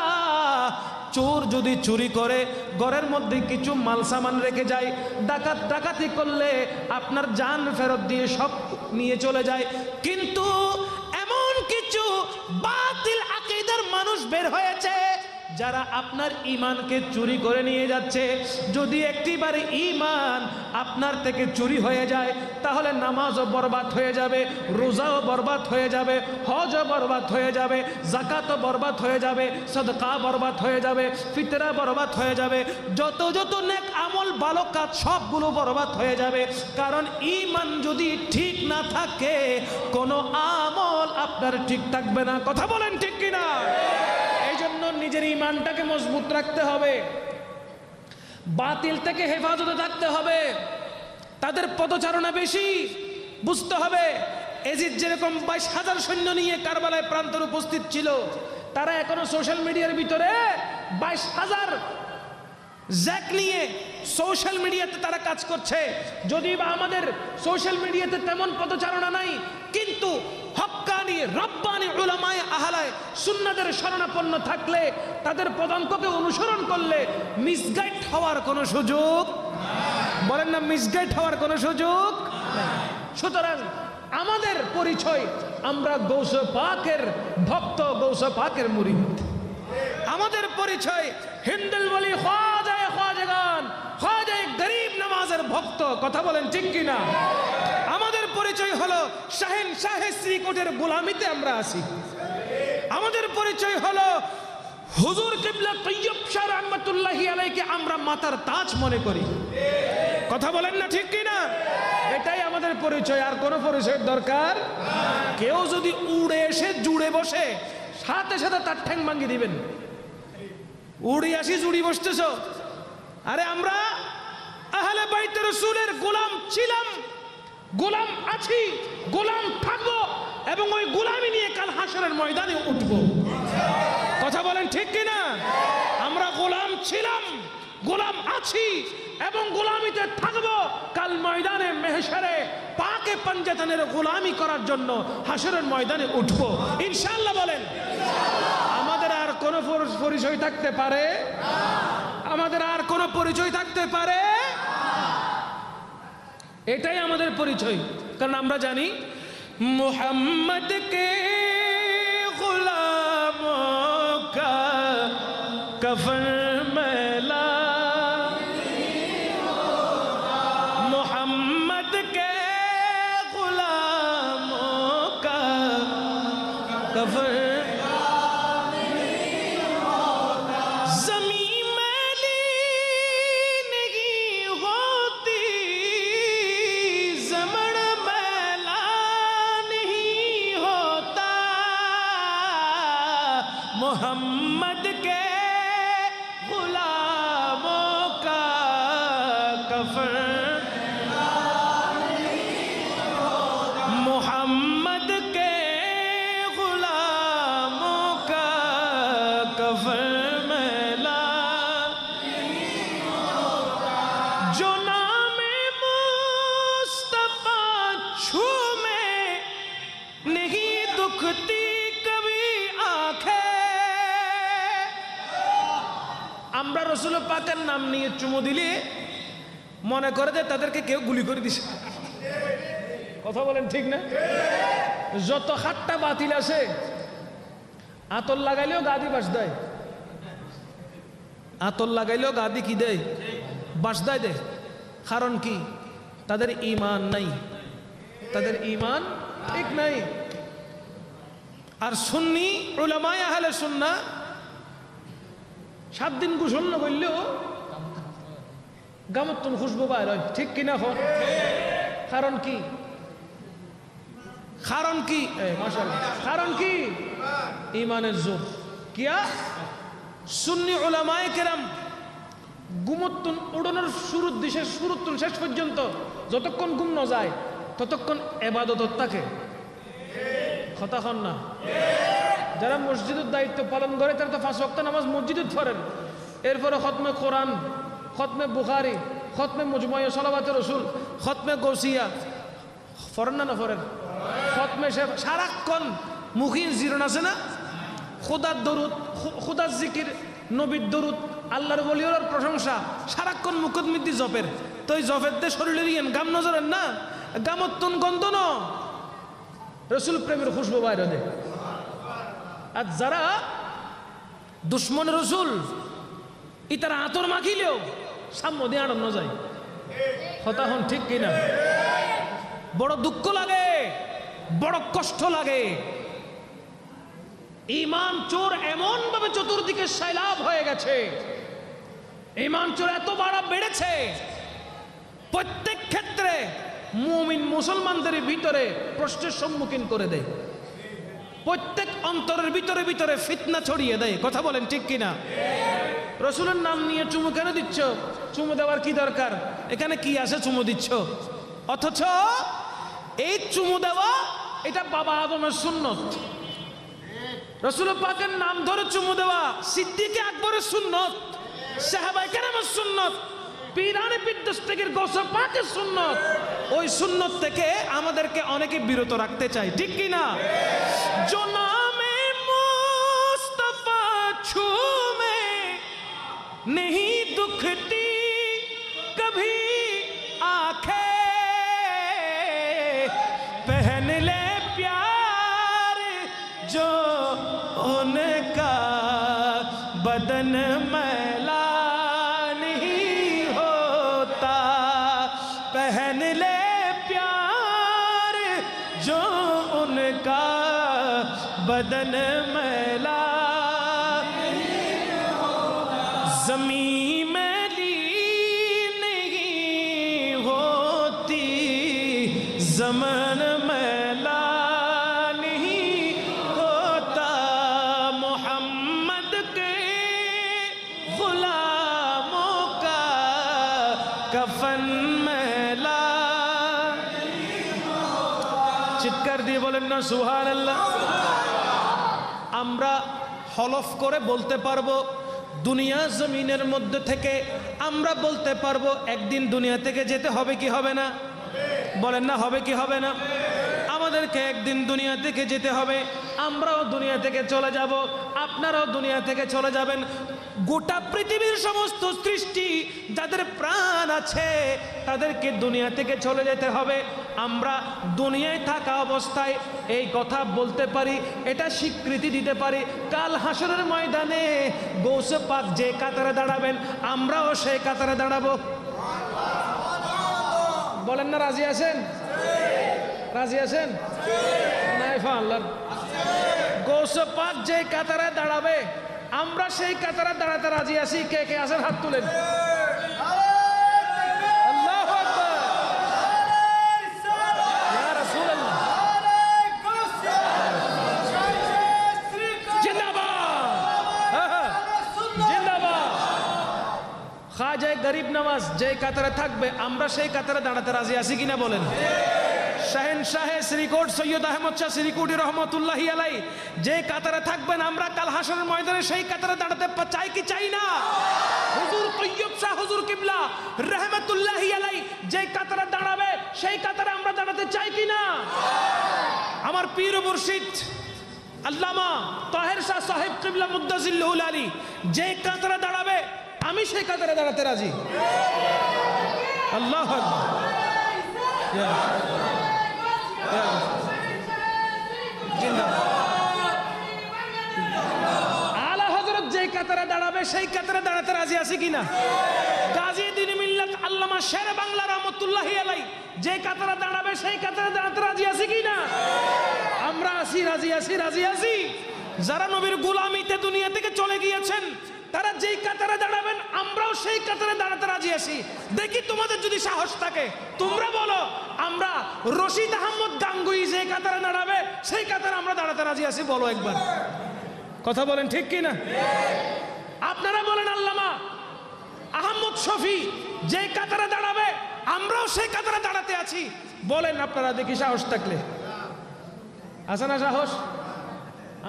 চোর যদি চুরি করে ঘরের মধ্যে কিছু মাল সামান রেখে যায়, ডাকাত ডাকাতি করলে আপনার জান ফেরত দিয়ে সব নিয়ে চলে যায়। কিন্তু এমন কিছু বাতিল আকীদার মানুষ বের হয়েছে যারা আপনার ঈমানকে চুরি করে নিয়ে যাচ্ছে। যদি একটিবারে ঈমান আপনার থেকে চুরি হয়ে যায়, তাহলে নামাজও বরবাদ হয়ে যাবে, রোজাও বরবাদ হয়ে যাবে, হজও বরবাদ হয়ে যাবে, যাকাতও বরবাদ হয়ে যাবে, সদকা বরবাদ হয়ে যাবে, ফিতরা বরবাদ হয়ে যাবে, যত যত নেক আমল ভালো কাজ সবগুলো বরবাদ হয়ে যাবে। কারণ ঈমান যদি ঠিক না থাকে, কোনো আমল আপনার ঠিক থাকবে না। কথা বলেন ঠিক কিনা? নিজের ঈমানটাকে মজবুত রাখতে হবে, বাতিল থেকে হেফাজতে থাকতে হবে। তাদের পদচারণা বেশি, বুঝতে হবে। এজিদ যেরকম 22,000 সৈন্য নিয়ে কারবালায় প্রান্তরে উপস্থিত ছিল, তারা এখনো সোশ্যাল মিডিয়ার ভিতরে 22,000 জ্যাক নিয়ে সোশ্যাল মিডিয়াতে তারা কাজ করছে। যদি বা আমাদের সোশ্যাল মিডিয়াতে তেমন পদচারণা নাই, কিন্তু হক্কানি রব্বানি উলামায়ে আহলায়ে সুন্নাতের শরণাপন্ন থাকলে, তাদের পদাঙ্ককে অনুসরণ করলে মিসগাইড হওয়ার কোনো সুযোগ, বলেন না, মিসগাইড হওয়ার কোনো সুযোগ নাই। সুতরাং আমাদের পরিচয়, আমরা গৌসে পাকের ভক্ত, গৌসে পাকের মুরিদ। আমাদের পরিচয় হিন্দুল ওলি খাজায়ে খাজাগান, খাজায়ে গরিব নামাজের ভক্ত। কথা বলেন ঠিক কিনা? আমাদের পরিচয় হলো শাহেন শাহে শ্রীকোটের গোলামিতে আমরা আছি। আমাদের পরিচয় হলো হুজুর কিবলা তৈয়ব শাহ রাহমাতুল্লাহি আলাইহিকে আমরা মাতার তাজ মনে করি। কথা বলেন না ঠিক কিনা? এটাই আমাদের পরিচয়, আর কোনো পরিচয়ের দরকার। কেউ যদি উড়ে এসে জুড়ে বসে, সাথে সাথে তার ঠ্যাং ভাঙিয়ে দিবেন। উড়ে আসি জুড়ি বসতেছ? আরে আমরা আহলে বাইতে রাসূলের গোলাম ছিলাম, গোলাম আছি, গোলাম থাকবো, এবং ওই গোলামি নিয়ে কাল হাসরের ময়দানে উঠবো। কথা বলেন ঠিক কিনা? আমরা গোলাম ছিলাম, গোলাম আছি, এবং গোলামিতে থাকবো। কাল ময়দানে মেহশরে পাকে পঞ্জাতনের গোলামি করার জন্য হাসরের ময়দানে উঠবো ইনশাআল্লাহ। বলেন, আমাদের আর কোনো পরিচয় থাকতে পারে? আমাদের আর কোনো পরিচয় থাকতে পারে? এটাই আমাদের পরিচয়। কারণ আমরা জানি মুহাম্মদ কে গুলামোं का कफन मैला, मुहम्मद के गुलामों का कफन नहीं मोहम्मद के गुलामों का कफन, मोहम्मद के गुलामों का कफन मैला, जो नाम मुस्तफा छू में नहीं दुखती कभी आंखें। আমরা রসুল পাকের নাম নিয়ে চুমু দিলে মনে করে যে তাদেরকে কেউ গুলি করে দিছে। কথা বলেন ঠিক না? যত হাতটা বাতিল আছে আতর লাগাইলেও গাদি বাস দেয়, আতর লাগাইলেও গাদি কি দেয়? বাস দেয় দেয়। কারণ কি? তাদের ঈমান নাই, তাদের ঈমান ঠিক নাই। আর সুন্নি উলামায়ে আহলে সুন্নাহ 7 দিন গোসল না করলেও গামতন খুশবু বাইর হয়, ঠিক কিনা? হোক। কারণ কি? কারণ কি? মাশাআল্লাহ, কারণ কি? ঈমানের জোর। কিয়া সুন্নি উলামায়ে কেরাম ঘুমতন উড়ানোর শুরুর দিশে শুরুতন শেষ পর্যন্ত যতক্ষণ ঘুম না যায় ততক্ষণ ইবাদত থাকে। কথা হন না? যারা মসজিদের দায়িত্ব পালন করে তারা তো 5 ওয়াক্ত নামাজ মসজিদে পড়েন, এরপরে খতমে কোরআন, খতমে বুখারী, খতমে মুজমায়ে সালাওয়াতে রাসূল, খতমে গৌসিয়া পড়েন না? না পড়েন? খতমে সারাক্ষণ মুখী জিরন আছে না? খুদার দরুদ, খুদার জিকির, নবীর দরুদ, আল্লাহর ওলির প্রশংসা সারাক্ষণ মুখত মিদ্দি জপের। তো এই জপের দিয়ে শরীরের ইয়েন গাম নজরেন না, গামত্তন গন্ধ ন রসুল প্রেমের খুশবু বাইরে দেয়। আর যারা দুশ্মন রসুল ইতারা আতর মাখিলেও সাম্য দিয়ে আড়ানো যায়। কথা হন ঠিক কিনা? বড় দুঃখ লাগে, বড় কষ্ট লাগে। ঈমান চোর এমন ভাবে চতুর্দিকে সয়লাব হয়ে গেছে, ঈমান চোর এত বড় বেড়েছে, প্রত্যেক ক্ষেত্রে মুমিন মুসলমানদের ভিতরে প্রশ্নের সম্মুখীন করে দেয়, প্রত্যেক অন্তরের ভিতরে ভিতরে ফিতনা ছড়িয়ে দেয়। কথা বলেন ঠিক কিনা? রসুলের নাম নিয়ে চুমু কেন দিচ্ছ? চুমু দেওয়ার কি দরকার? এখানে কি আছে চুমু দিচ্ছ? অথচ এই চুমু দেওয়া এটা বাবা আদমের সুন্নত। রসুল পাকের নাম ধরে চুমু দেওয়া সিদ্দিক আকবরের সুন্নত, সাহাবায়ে কেরামের সুন্নত, পীরানে বিদ্যুষ্টেকের গৌসে পাকের সুন্নত। ওই সুন্নত থেকে আমাদেরকে অনেকে বিরত রাখতে চায়, ঠিক কি না? जो नामे मुस्तफा छू में नहीं दुखती कभी आंखें, पहन ले प्यार जो उनका बदन मैला नहीं होता, पहन ले प्यार जो उनका बदन मैला जमीन मैली नहीं होती, जमन मैला नहीं होता, मोहम्मद के गुलामों का कफन मैला। চিৎকার দিয়ে বলেন না সুবহানাল্লাহ। আমরা হলফ করে বলতে পারবো, দুনিয়া জমিনের মধ্যে থেকে আমরা বলতে পারবো একদিন দুনিয়া থেকে যেতে হবে কি হবে না? বলেন না হবে কি হবে না? আমাদেরকে একদিন দুনিয়া থেকে যেতে হবে, আমরাও দুনিয়া থেকে চলে যাব, আপনারাও দুনিয়া থেকে চলে যাবেন। গোটা পৃথিবীর সমস্ত সৃষ্টি যাদের প্রাণ আছে তাদেরকে দুনিয়া থেকে চলে যেতে হবে। আমরা দুনিয়ায় থাকা অবস্থায় এই কথা বলতে পারি, এটা স্বীকৃতি দিতে পারি। কাল হাসরের ময়দানে গৌসে পাক যে কাতারে দাঁড়াবেন আমরাও সেই কাতারে দাঁড়াবো। বলেন না রাজি আছেন? রাজি আছেন? নাই আল্লাহ গৌসে পাক যে কাতারে দাঁড়াবে আমরা সেই কাতারে দাঁড়াতে রাজি আছি। কে কে আছেন হাত তুলেন। আল্লাহু আকবার, ইয়া রাসূলুল্লাহ, জিন্দাবাদ। গরিব নওয়াজ যে কাতারে থাকবে আমরা সেই কাতারে দাঁড়াতে রাজি আছি কিনা বলেন। শাহেনশাহে শ্রীকোট সৈয়দ আহমদ শাহ শ্রীকুটি রহমতুল্লাহি আলাই যে কাতারে থাকবেন আমরা কাল হাসরের ময়দানে সেই কাতারে দাঁড়াতে চাই কি চাই না? হুজুর তৈয়ব শাহ হুজুর কিবলা রহমতুল্লাহি আলাই যে কাতারে দাঁড়াবে সেই কাতারে আমরা দাঁড়াতে চাই কি না? আমার পীর ও মুর্শিদ আল্লামা তাহের শাহ সাহেব কিবলা মুদ্দাজিল্লুল আলী যে কাতারে দাঁড়াবে আমি সেই কাতারে দাঁড়াতে রাজি। আল্লাহু আকবার। আলা হযরত যে কাতারে দাঁড়াবে সেই কাতারে দাঁড়াতে রাজি আছি কিনা? গাজী দ্বীন মিল্লাত আল্লামা শের বাংলা রহমতুল্লাহি আলাই যে কাতারে দাঁড়াবে সেই কাতারে দাঁড়াতে রাজি আছি কিনা? আমরা আছি, রাজি আছি, রাজি আছি। যারা নবীর গোলামিতে দুনিয়া থেকে চলে গিয়েছেন তারা যেই কাতারে দাঁড়াবেন আমরাও সেই কাতারে দাঁড়াতে রাজি আছি। দেখি তোমাদের যদি সাহস থাকে তোমরা বলো আমরা রশিদ আহমদ গাঙ্গুই যে কাতারে দাঁড়াবে সেই কাতারে আমরা দাঁড়াতে রাজি আছি, বলো একবার। কথা বলেন ঠিক কি না? আপনারা বলেন আল্লামা আহমদ শফি যে কাতারে দাঁড়াবে আমরাও সেই কাতারে দাঁড়াতে আছি, বলেন আপনারা দেখি সাহস থাকলে। আছে না সাহস?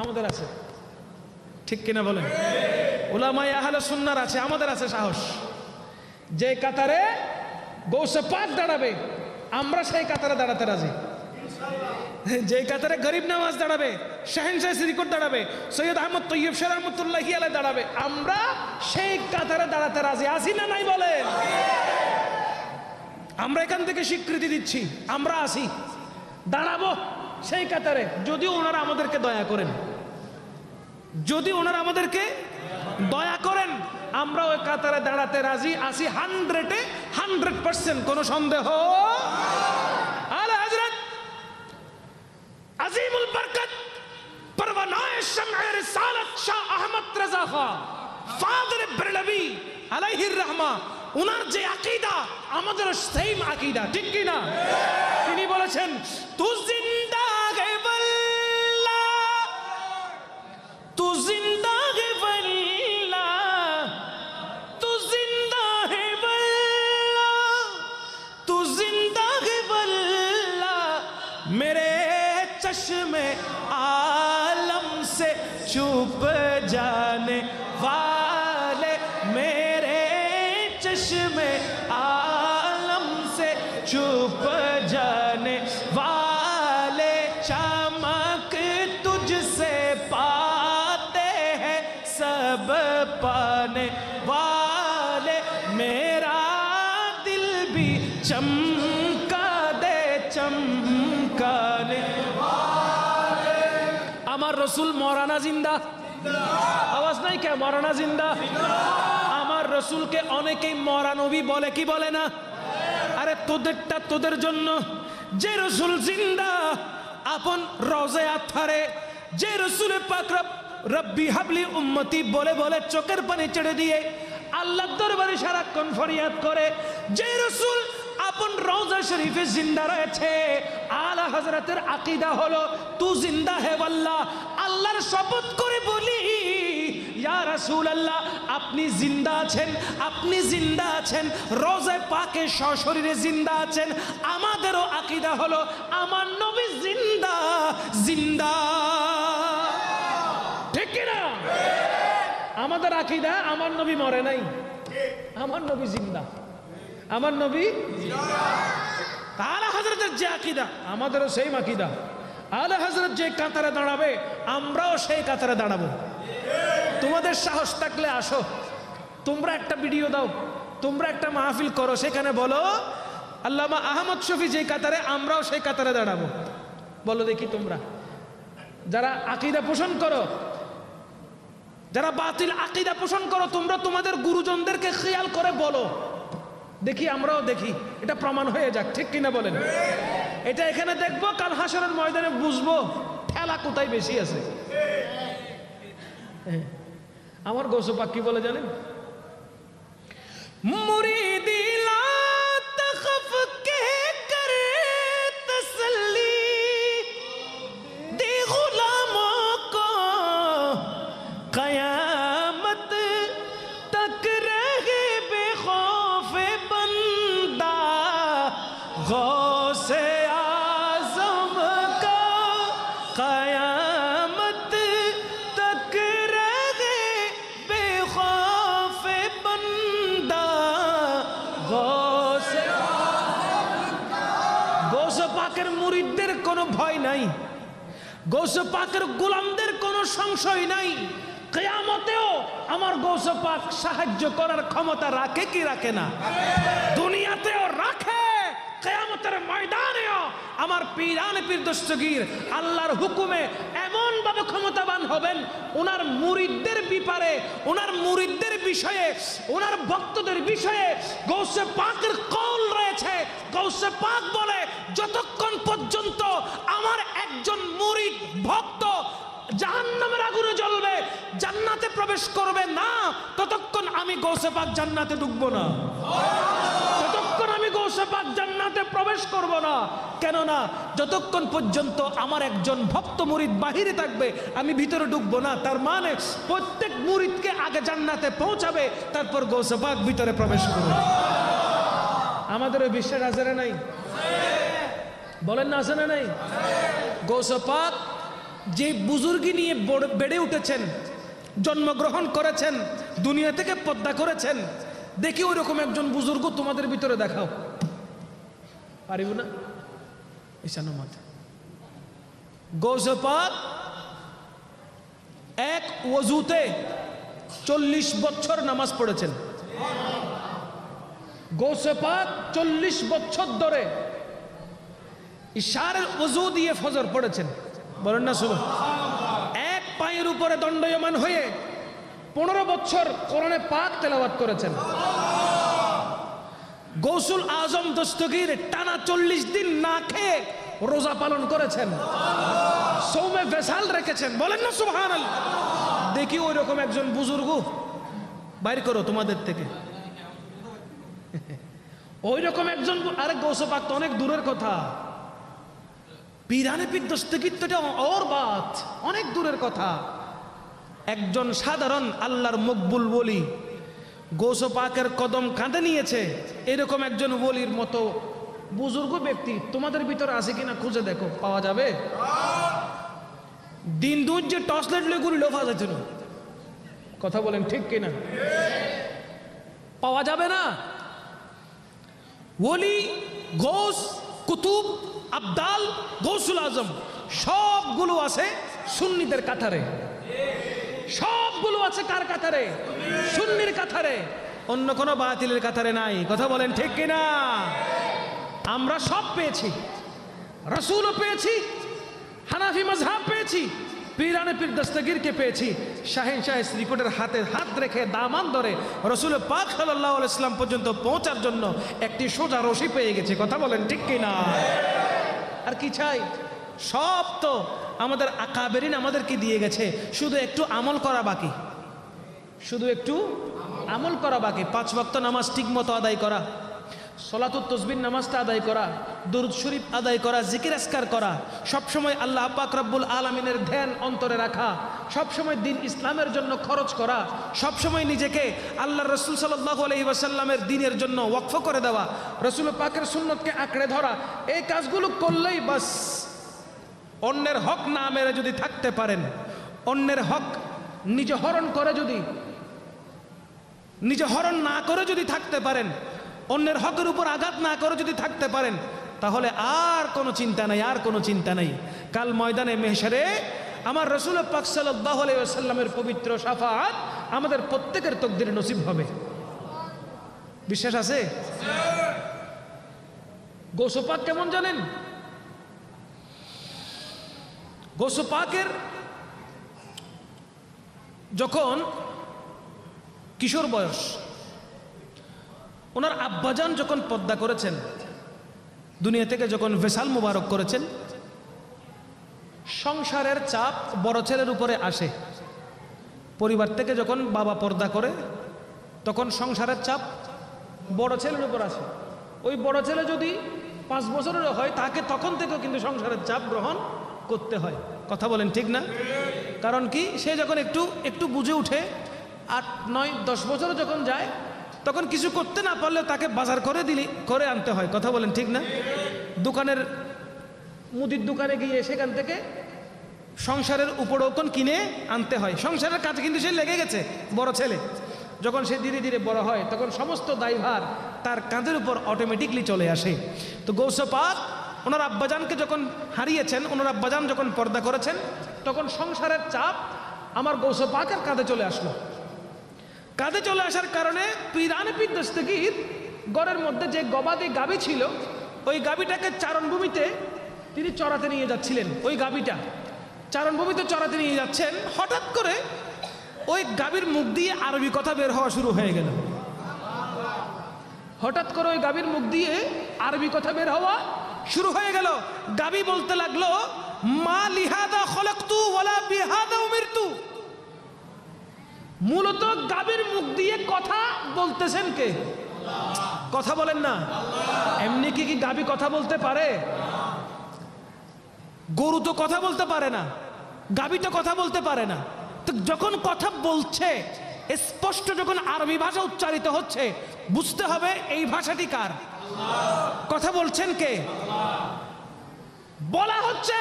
আমাদের আছে, ঠিক কিনা বলেন? উলামায়ে আহলে সুন্নাহর আছে, আমাদের আছে সাহস। যে কাতারে গৌসে পাক দাঁড়াবে আমরা সেই কাতারে দাঁড়াতে রাজি। যে কাতারে গরিব নওয়াজ দাঁড়াবে, শাহেনশাহ শ্রীকোট দাঁড়াবে, সৈয়দ আহমদ তৈয়ব শাহ রহমতুল্লাহি আলাইহি দাঁড়াবে আমরা সেই কাতারে দাঁড়াতে রাজি আছি না নাই বলেন? আমরা এখান থেকে স্বীকৃতি দিচ্ছি আমরা আছি, দাঁড়াবো সেই কাতারে যদি ওনারা আমাদেরকে দয়া করেন। যদি ওনারা আমাদেরকে দয়া করেন আমরা ওই কাতারে দাঁড়াতে রাজি আছি 100% কোনো সন্দেহ। আলা হযরত আজিমুল বরকত পরওয়ানায়ে শামঈ রিসালাত শাহ আহমদ রেজা খা ফাদর বেরলভী আলাইহির রহমা ওনার যে আকীদা আমাদের সেম আকীদা, ঠিক কি না? তিনি বলেছেন তু জিন্দা হে বল্লা, তু জিন্দা হে বল্লা, তু জিন্দা হে বল্লা, তু জিন্দা হে বল্লা, মেরে চশ্মে आलम से छुप जाने वाले, मेरे चश्मे आलम से छुप जाने वाले, चमक तुझसे पाते हैं सब पाने वाले, मेरा दिल भी चमका दे चमकाने। আমার রসুল মরানা জিন্দা, আওয়াজ নাই কে? মরানা জিন্দা। আমার রসুলকে অনেকেই মরা নবী বলে, কি বলে না? আরে তোদেরটা তোদের জন্য। যে রসুল জিন্দা আপন রওজে আতহারে, যে রসুল পাক রব্বি হাবলি উম্মতি বলে বলে চোখের পানি ছেড়ে দিয়ে আল্লাহর দরবারে সারাক্ষণ ফরিয়াদ করে, যে রসুল আপন রওজা শরীফে জিন্দা রয়েছে, আলা হযরতের আকীদা হলো তু জিন্দা হে আল্লাহ। আল্লাহর শপথ করে বলি ইয়া রাসূলুল্লাহ আপনি জিন্দা আছেন, আপনি জিন্দা আছেন, রওজা পাকে সশরীরে জিন্দা আছেন। আমাদেরও আকীদা হলো আমার নবী জিন্দা জিন্দা, ঠিক কি না? আমাদের আকীদা আমার নবী মরে নাই, আমার নবী জিন্দা, আমার নবী। আলা হযরতের যে আকীদা আমাদেরও সেই আকীদা। আলা হযরত যে কাতারে দাঁড়াবে আমরাও সেই কাতারে দাঁড়াবো। তোমাদের সাহস থাকলে আসো, তোমরা একটা ভিডিও দাও, তোমরা একটা মাহফিল করো, সেখানে বলো আল্লামা আহমদ শফি যে কাতারে আমরাও সেই কাতারে দাঁড়াবো। বলো দেখি তোমরা যারা আকীদা পোষণ করো, যারা বাতিল আকীদা পোষণ করো, তোমরা তোমাদের গুরুজনদেরকে খেয়াল করে বলো দেখি, আমরাও দেখি, এটা প্রমাণ হয়ে যাক, ঠিক কিনা বলেন? এটা এখানে দেখবো, কাল হাসরের ময়দানে বুঝবো ঠেলা কোথায় বেশি আছে। আমার গৌসে পাক কি বলে জানেন? মুরিদি লা তখফ কে করে তসল্লি দে গুলামো কো কয়ামত তক রহে বেখৌফ কোনো ভয় নাই, গৌসে পাকের গোলামদের কোনো সংশয় নাই। কিয়ামতেও আমার গৌসে পাক সাহায্য করার ক্ষমতা রাখে কি রাখে না? দুনিয়াতেও রাখে, কিয়ামতের ময়দানেও আমার পীরানে পীর দস্তগীর আল্লাহর হুকুমে এমন ভাবে ক্ষমতাবান হবেন, ওনার মুরিদদের ব্যাপারে, ওনার মুরিদদের বিষয়ে, ওনার ভক্তদের বিষয়ে গৌসে পাকের কওল রয়েছে। গৌসে পাক বলে, যতক্ষণ পর্যন্ত আমার একজন মুরিদ ভক্ত জাহান্নামের আগুনে জ্বলবে, জান্নাতে প্রবেশ করবে না, ততক্ষণ আমি গৌসে পাক জান্নাতে ঢুকবো না, ততক্ষণ আমি গৌসে পাক জান্নাতে প্রবেশ করব না। কেননা যতক্ষণ পর্যন্ত আমার একজন ভক্ত মুরিদ বাহিরে থাকবে, আমি ভিতরে ঢুকবো না। তার মানে প্রত্যেক মুরিদকে আগে জান্নাতে পৌঁছাবে, তারপর গৌসে পাক ভিতরে প্রবেশ করবে। আমাদের ওই বিশ্বাস আছে না নাই? বলেন না, আছে না নাই? গৌসে পাক যে বুজুর্গি নিয়ে বেড়ে উঠেছেন, জন্মগ্রহণ করেছেন, দুনিয়া থেকে পর্দা করেছেন, দেখি ওই রকম একজন বুজুর্গ তোমাদের ভিতরে দেখাও। পারিব না? ঈশানো মাথা। গৌসে পাক এক ওযুতে 40 বছর নামাজ পড়েছেন। গৌসে পাক 40 বছর ধরে ইশারের ওযু দিয়ে ফজর পড়েছেন। বলেন না শুনো। এক পায়ের উপরে দণ্ডায়মান হয়ে 15 বছর কোরআনে পাক তেলাওয়াত করেছেন। গৌসুল আজম দস্তগীর টানা 40 দিন না খেয়ে রোজা পালন করেছেন, সৌমে ভেসাল রেখেছেন। বলেন না সুবহানাল্লাহ। দেখি ওই রকম একজন বুজুর্গ বাইর করো তোমাদের থেকে, ওই রকম একজন। আরে গৌসে পাক তো অনেক দূরের কথা, পীরানে পীর দস্তগীর তো এটা ওর বাত, অনেক দূরের কথা। একজন সাধারণ আল্লাহর মকবুল ওলি গৌসে পাকের কদম কাঁধে নিয়েছে, এরকম একজন ওলির মতো বুজুর্গ ব্যক্তি তোমাদের ভিতরে আছে কিনা খুঁজে দেখো, পাওয়া যাবে? দিন দুধ যে টর্চ লাইট লেগুলি লোফা যাচ্ছে না, কথা বলেন ঠিক কিনা? পাওয়া যাবে না। ওলি, গৌস, কুতুব, আবদাল, গৌসুল আজম সবগুলো আছে সুন্নিদের কাতারে, সবগুলো আছে কার কাতারে? সুন্নির কাতারে, অন্য কোনো বাতিলের কাতারে নাই। কথা বলেন ঠিক কিনা? আমরা সব পেয়েছি, রাসূলও পেয়েছি, হানাফি মাযহাব পেয়েছি, পীরানে পীর দস্তগীরকে পেয়েছি। শাহেনশাহ শ্রীকোটের হাতে হাত রেখে দামান ধরে রাসূল পাক সাল্লাল্লাহু আলাইহি ওয়াসাল্লাম পর্যন্ত পৌঁছার জন্য একটি সোজা রশি পেয়ে গেছে। কথা বলেন ঠিক কিনা? আর কি চাই? সব তো আমাদের আকাবেরিন আমাদেরকে দিয়ে গেছে, শুধু একটু আমল করা বাকি, শুধু একটু আমল করা বাকি। 5 ওয়াক্ত নামাজ ঠিক মতো আদায় করা, সলাতুত তসবিহ নামাজটা আদায় করা, দুরূদ শরীফ আদায় করা, জিকির আজকার করা, সবসময় আল্লাহ পাক রব্বুল আলামিনের ধ্যান অন্তরে রাখা, সবসময় দিন ইসলামের জন্য খরচ করা, সবসময় নিজেকে আল্লাহর রাসূল সাল্লাল্লাহু আলাইহি ওয়াসাল্লামের দ্বীনের জন্য ওয়াকফ করে দেওয়া, রাসূল পাকের সুন্নতকে আঁকড়ে ধরা, এই কাজগুলো করলেই বাস। অন্যের হক না মেরে যদি থাকতে পারেন, অন্যের হক নিজে হরণ করে যদি, নিজে হরণ না করে যদি থাকতে পারেন, অন্যের হকের উপর আঘাত না করে যদি থাকতে পারেন, তাহলে আর কোনো চিন্তা নাই, আর কোনো চিন্তা নাই। কাল ময়দানে মেহশারে আমার রাসূল পাক সাল্লাল্লাহু আলাইহি ওয়াসাল্লামের পবিত্র শাফাআত আমাদের প্রত্যেকের তাকদীর নসিব হবে। বিশ্বাস আছে? গৌসে পাক কেমন জানেন? গৌসে পাকের যখন কিশোর বয়স, ওনার আব্বাজান যখন পর্দা করেছেন, দুনিয়া থেকে যখন ভেসাল মুবারক করেছেন, সংসারের চাপ বড় ছেলের উপরে আসে। পরিবার থেকে যখন বাবা পর্দা করে, তখন সংসারের চাপ বড় ছেলের উপর আসে। ওই বড় ছেলে যদি 5 বছরের হয়, তাকে তখন থেকেও কিন্তু সংসারের চাপ গ্রহণ করতে হয়। কথা বলেন ঠিক না? কারণ কি, সে যখন একটু একটু বুঝে উঠে, 8, 9, 10 বছর যখন যায়, তখন কিছু করতে না পারলেও তাকে বাজার করে আনতে হয়। কথা বলেন ঠিক না? দোকানের মুদির দোকানে গিয়ে সেখান থেকে সংসারের উপঢৌকন কিনে আনতে হয়। সংসারের কাজে কিন্তু সে লেগে গেছে, বড় ছেলে। যখন সে ধীরে ধীরে বড় হয়, তখন সমস্ত দায়ভার তার কাঁধের উপর অটোমেটিকলি চলে আসে। তো গৌসে পাক ওনার আব্বাজানকে যখন হারিয়েছেন, ওনার আব্বাজান যখন পর্দা করেছেন, তখন সংসারের চাপ আমার গৌসে পাকের কাঁধে চলে আসলো। কাঁধে চলে আসার কারণে পীরানে পীর দস্তগীর গড়ের মধ্যে যে গবাদি গাভী ছিল, ওই গাভীটাকে চারণভূমিতে তিনি চড়াতে নিয়ে যাচ্ছিলেন। ওই গাভীটা চারণভূমিতে চড়াতে নিয়ে যাচ্ছেন, হঠাৎ করে ওই গাভীর মুখ দিয়ে আরবি কথা বের হওয়া শুরু হয়ে গেল। হঠাৎ করে ওই গাভীর মুখ দিয়ে আরবি কথা বের হওয়া শুরু হয়ে গেল। গাভী বলতে লাগলো, মা লিহাদা খলাকতু ওয়ালা বিহাদা উমিরতু। মূলত গাভীর মুখ দিয়ে কথা বলতেছেন কে? কথা বলেন না। এমনি কি গাভী কথা বলতে পারে? গরু তো কথা বলতে পারে না, গাভী তো কথা বলতে পারে না। তো যখন কথা বলছে, স্পষ্ট যখন আরবি ভাষা উচ্চারিত হচ্ছে, বুঝতে হবে এই ভাষাটি কার? কথা বলছেন কে? বলা হচ্ছে,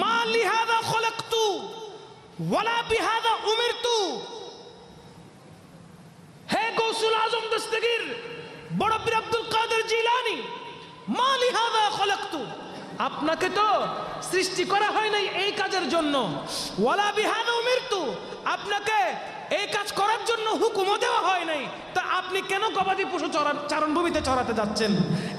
মা লিহাদা খলাকতু ওয়ালা বিহাদা উমিরতু। হে গৌসুল আজম দস্তগীর বড় পীর আব্দুল কাদের জিলানী, মা লিহাদা খলাকতু, আপনাকে তো সৃষ্টি করা হয় নাই এই কাজের জন্য। ওয়ালা বিহাদা উমিরতু, আপনাকে এই কাজ করার জন্য হুকুমও দেওয়া হয় নাই। তা আপনি কেন গবাদি পশু চারণভূমিতে চড়াতে যাচ্ছেন?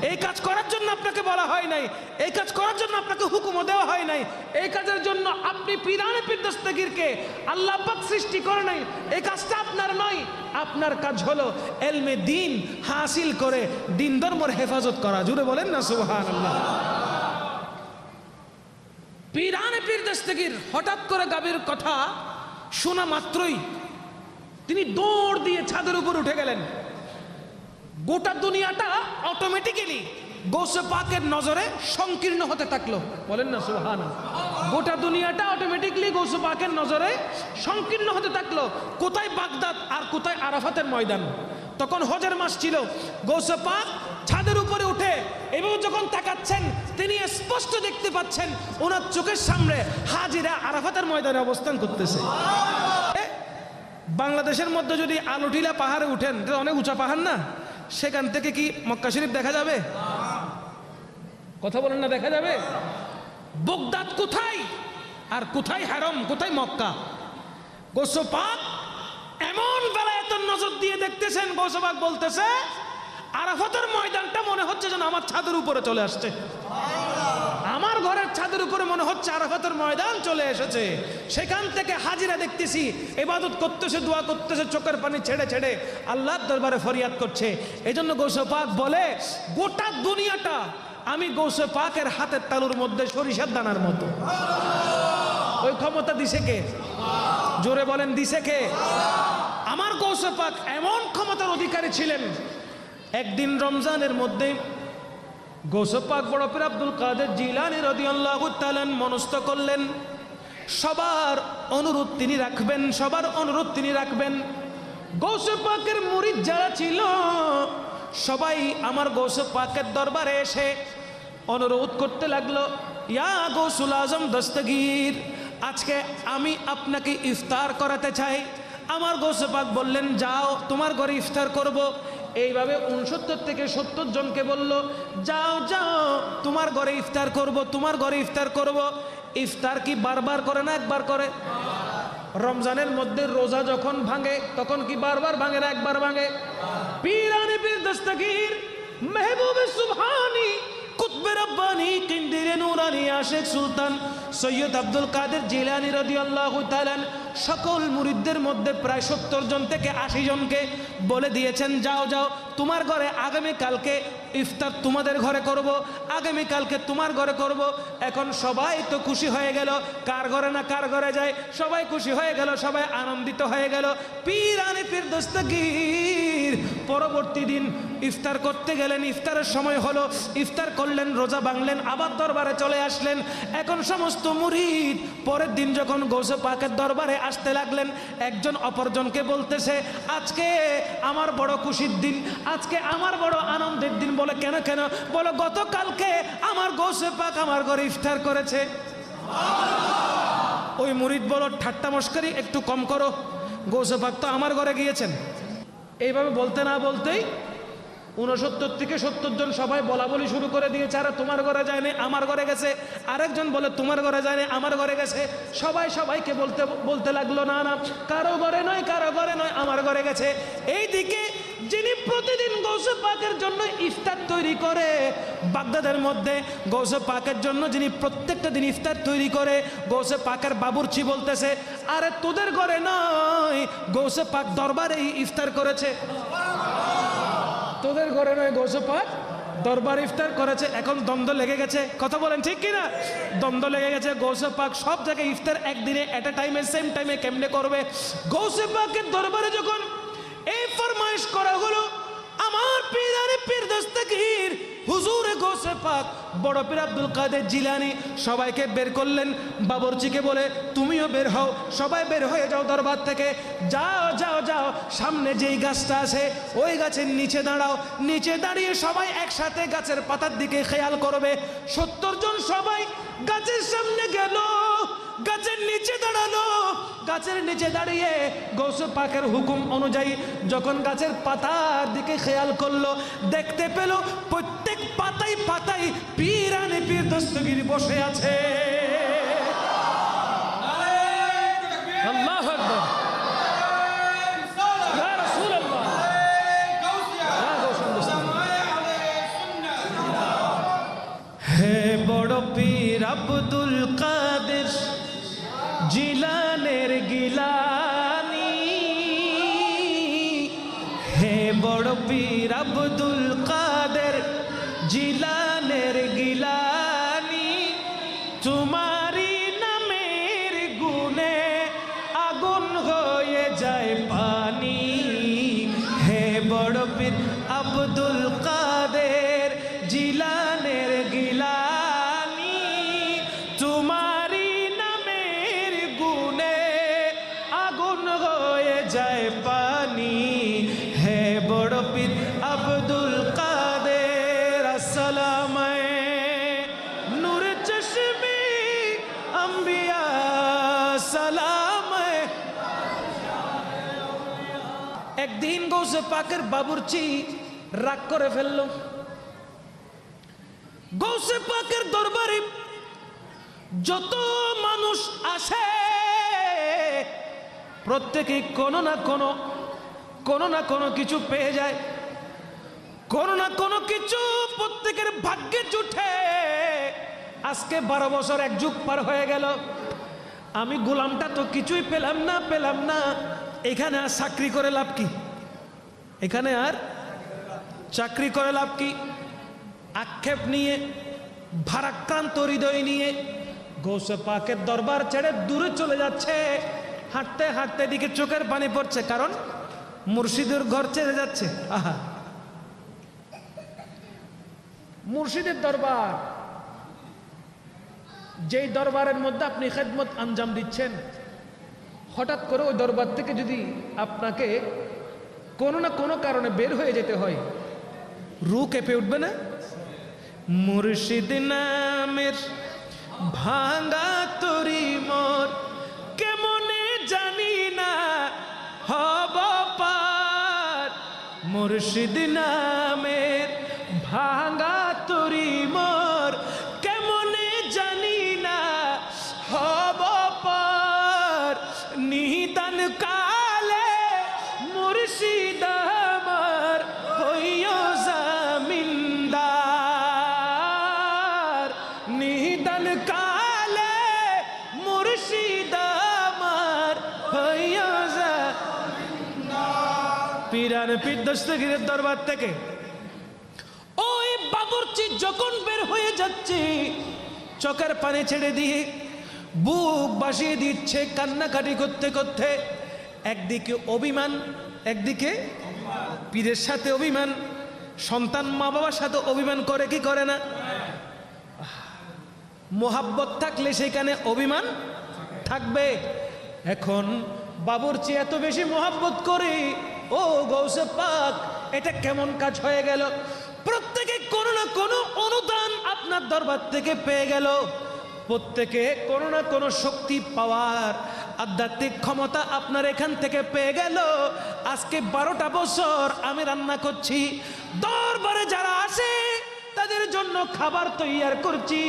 এই কাজ করার জন্য আপনাকে বলা হয় নাই, এই কাজ করার জন্য আপনাকে হুকুমও দেওয়া হয় নাই। এই কাজের জন্য আপনি পীরানে পীর দস্তগীরকে আল্লাহ পাক সৃষ্টি করে নাই। এই কাজটা আপনার নয়। আপনার কাজ হলো এলমে দ্বীন হাসিল করে দ্বীন ধর্মের হেফাজত করা। জুড়ে বলেন না সুবহানাল্লাহ। পীরানে পীর দস্তগীর হঠাৎ করে গাভীর কথা শোনা মাত্রই তিনি দৌড় দিয়ে ছাদের উপর উঠে গেলেন। গোটা দুনিয়াটা অটোমেটিক্যালি গৌসে পাকের নজরে সংকীর্ণ হতে থাকলো। বলেন না সুবহানাল্লাহ। গোটা দুনিয়াটা অটোমেটিক্যালি গৌসে পাকের নজরে সংকীর্ণ হতে থাকলো। কোথায় বাগদাদ আর কোথায় আরাফাতের ময়দান। তখন হজের মাস ছিল। গৌসে পাক ছাদের উপরে উঠে এবং যখন তাকাচ্ছেন, তিনি স্পষ্ট দেখতে পাচ্ছেন ওনার চোখের সামনে হাজিরা আরাফাতের ময়দানে অবস্থান করতেছে। বাংলাদেশের মধ্যে যদি আলুটিলা পাহাড়ে উঠেন, অনেক উঁচা পাহাড় না, সেখান থেকে কি মক্কা শরীফ দেখা যাবে? কথা বলেন না, দেখা যাবে? বাগদাদ কোথায় আর কোথায় হারম, কোথায় মক্কা? গৌসে পাক এমন বেলায়েতের নজর দিয়ে দেখতেছেন, গৌসে পাক বলতেছে, আরাফাতের ময়দানটা মনে হচ্ছে যেন আমার ছাদের উপরে চলে আসছে। আমার ঘরের ছাদের উপরে মনে হচ্ছে আরাফাতের ময়দান চলে এসেছে। সেখান থেকে হাজিরা দেখতেছি, ইবাদত করতেছে, দোয়া করতেছে, চোখের পানি ছেড়ে ছেড়ে আল্লাহর দরবারে ফরিয়াদ করছে। এজন্য গৌসে পাক বলে, গোটা দুনিয়াটা আমি গৌসে পাকের হাতের তালুর মধ্যে সরিষার দানার মতো। ওই ক্ষমতা দিছে কে? জোরে বলেন, দিছে কে? আমার গৌসে পাক এমন ক্ষমতার অধিকারী ছিলেন। একদিন রমজানের মধ্যে গৌসে পাক বড় পীর আব্দুল কাদের জিলানী রাদিয়াল্লাহু তাআলা মনস্থ করলেন, সবার অনুরোধ তিনি রাখবেন, সবার অনুরোধ তিনি রাখবেন। গৌসে পাকের মুরিদ যারা ছিল সবাই আমার গৌসে পাকের দরবারে এসে অনুরোধ করতে লাগলো, ইয়া গৌসুল আজম দস্তগীর, আজকে আমি আপনাকে ইফতার করাতে চাই। আমার গৌসে পাক বললেন, যাও তোমার ঘরে ইফতার করব। এইভাবে 69 থেকে 70 জনকে বলল, যাও যাও তোমার ঘরে ইফতার করব, তোমার ঘরে ইফতার করব। ইফতার কি বারবার করে না একবার করে? রমজানের মধ্যে রোজা যখন ভাঙে তখন কি বারবার ভাঙে না একবার ভাঙে? পীরানে পীর দস্তগীর মেহবুবে সুবহানী কুতবে রব্বানী কিন্দিরে নুরানি আশিক সুলতান সৈয়দ আব্দুল কাদের জিলানী রাদিয়াল্লাহু তাআলা সকল মুরিদদের মধ্যে প্রায় 70 জন থেকে 80 জনকে বলে দিয়েছেন, যাও যাও তোমার ঘরে আগামীকালকে ইফতার তোমাদের ঘরে করব, আগামীকালকে তোমার ঘরে করব। এখন সবাই তো খুশি হয়ে গেল, কার ঘরে না কার ঘরে যায়, সবাই খুশি হয়ে গেল, সবাই আনন্দিত হয়ে গেল। পীরানে পীর দস্তগীর পরবর্তী দিন ইফতার করতে গেলেন, ইফতারের সময় হলো, ইফতার করলেন, রোজা ভাঙলেন, আবার দরবারে চলে আসলেন। এখন সমস্ত মুরিদ পরের দিন যখন গৌসে পাকের দরবারে আসতে লাগলেন, একজন অপরজনকে বলতেছে, আজকে আমার বড় খুশির দিন, আজকে আমার বড় আনন্দের দিন। বলে কেন কেন? বলো গতকালকে আমার গৌসে পাক আমার ঘরে ইফতার করেছে। ওই মুরিদ বলো, ঠাট্টা মস্করি একটু কম করো, গৌসে পাক তো আমার ঘরে গিয়েছেন। এইভাবে বলতে না বলতেই 69 থেকে 70 জন সবাই বলা বলি শুরু করে দিয়েছে, আরে তোমার ঘরে যায়নি আমার ঘরে গেছে। আরেকজন বলে তোমার ঘরে যায়নি আমার ঘরে গেছে। সবাই সবাইকে বলতে লাগলো না না কারো ঘরে নয়, কারো ঘরে নয়, আমার ঘরে গেছে। এইদিকে যিনি প্রতিদিন গৌসে পাকের জন্য ইফতার তৈরি করে, বাগদাদের মধ্যে গৌসে পাকের জন্য যিনি প্রত্যেকটা দিন ইফতার তৈরি করে, গৌসে পাকের বাবুর্চি বলতেছে আরে তোদের ঘরে নয়, গৌসে পাক দরবারে ইফতার করেছে, তোদের ঘরে নয়, গৌসে পাক দরবার ইফতার করেছে। এখন দ্বন্দ্ব লেগে গেছে, কথা বলেন ঠিক কিনা? দ্বন্দ্ব লেগে গেছে। গৌসে পাক সব জায়গায় ইফতার একদিনে এট এ টাইমে সেম টাইমে কেমনে করবে? গৌসে পাকের দরবারে যখন এই ফরমাইশ করা হলো, আমার পীরারে পীর দস্তগীর হুজুরে গৌসে পাক বড় পীর আব্দুল কাদের জিলানী সবাইকে বের করলেন। বাবরচিকে বলে তুমিও বের হও, সবাই বের হয়ে যাও দরবার থেকে, যাও যাও যাও, সামনে যেই গাছটা আছে ওই গাছের নিচে দাঁড়াও, নিচে দাঁড়িয়ে সবাই একসাথে গাছের পাতার দিকে খেয়াল করবে। 70 জন সবাই গাছের সামনে গেল, গাছের নিচে দাঁড়ালো। গাছের নিচে দাঁড়িয়ে গৌসে পাকের হুকুম অনুযায়ী যখন গাছের পাতার দিকে খেয়াল করলো, দেখতে পেল প্রত্যেক পাতায় পাতায় পীরানে পীর দস্তগীর বসে আছে। আল্লাহু আকবার, ইয়া রাসূলুল্লাহ, হে বড় পীর আব্দুল কাদের জিলানের গিলানি, হে বড় পীর আব্দুল কাদের জিলানের গিলানি, তোমারি নামের গুণে আগুন হয়ে যায় পানি। হে বড় পীর আব্দুল কাদের জিলানের গিলানি, তোমারি নামের গুণে আগুন হয়ে যায় পানি। হে বড় পীর আব্দুল কাদের আসসালাম নূর চশমে আম্বিয়া সালাম। একদিন গৌসে পাকের বাবুর্চি রাগ করে ফেলল। গৌসে পাকের দরবারে যত মানুষ আসে প্রত্যেকে কোনো না কোনো কিছু পেয়ে যায়, কোনো না কোনো কিছু প্রত্যেকের ভাগ্যে জুটে। আজকে 12 বছর এক যুগ পার হয়ে গেল, আমি গোলামটা তো কিছুই পেলাম না। এখানে আর চাকরি করে লাভ কি? এখানে আর চাকরি করে লাভ কি? আক্ষেপ নিয়ে ভারাক্রান্ত হৃদয় নিয়ে গৌসে পাকের দরবার ছেড়ে দূরে চলে যাচ্ছে। হাঁটতে হাঁটতে দিকে চোখের পানি পড়ছে, কারণ মুর্শিদের ঘর ছেড়ে যাচ্ছে। আহা, মুর্শিদের দরবার, যেই দরবারের মধ্যে আপনি খেদমত আঞ্জাম দিচ্ছেন, হঠাৎ করে ওই দরবার থেকে যদি আপনাকে কোনো না কোনো কারণে বের হয়ে যেতে হয়, রু কেঁপে উঠবে না? মুর্শিদ নামের ভাঙা তরি মোর কেমনে জানি না হব পার। মুর্শিদ নামের ভাঙা তরি মোর কেমনে জানি না হব পার। নিদান কালে মুর্শিদ আমার হইও জামিনদার। নিদান কালে মুর্শিদ আমার হইও জামিনদার। পীরানে পীর দস্তগীরের দরবার থেকে ওই বাবুর্চি যখন বের হয়ে যাচ্ছে, চোখের পানি ছেড়ে দিয়ে বুক বাসিয়ে দিচ্ছে কান্নাকাটি করতে করতে। একদিকে অভিমান, একদিকে পীরের সাথে অভিমান। সন্তান মা বাবার সাথে অভিমান করে কি করে না? মোহাব্বত থাকলে সেখানে অভিমান থাকবে। এখন বাবুর্চি এত বেশি মোহাব্বত করে, ও গৌসে পাক, এটা কেমন কাজ হয়ে গেল? প্রত্যেকে কোনো না কোনো অনুদান আপনার দরবার থেকে পেয়ে গেল, প্রত্যেকে কোনো না কোনো শক্তি পাওয়ার আধ্যাত্মিক ক্ষমতা আপনার এখান থেকে পেয়ে গেল। আজকে 12টা বছর আমি রান্না করছি, দরবারে যারা আসে তাদের জন্য খাবার তৈয়ার করছি।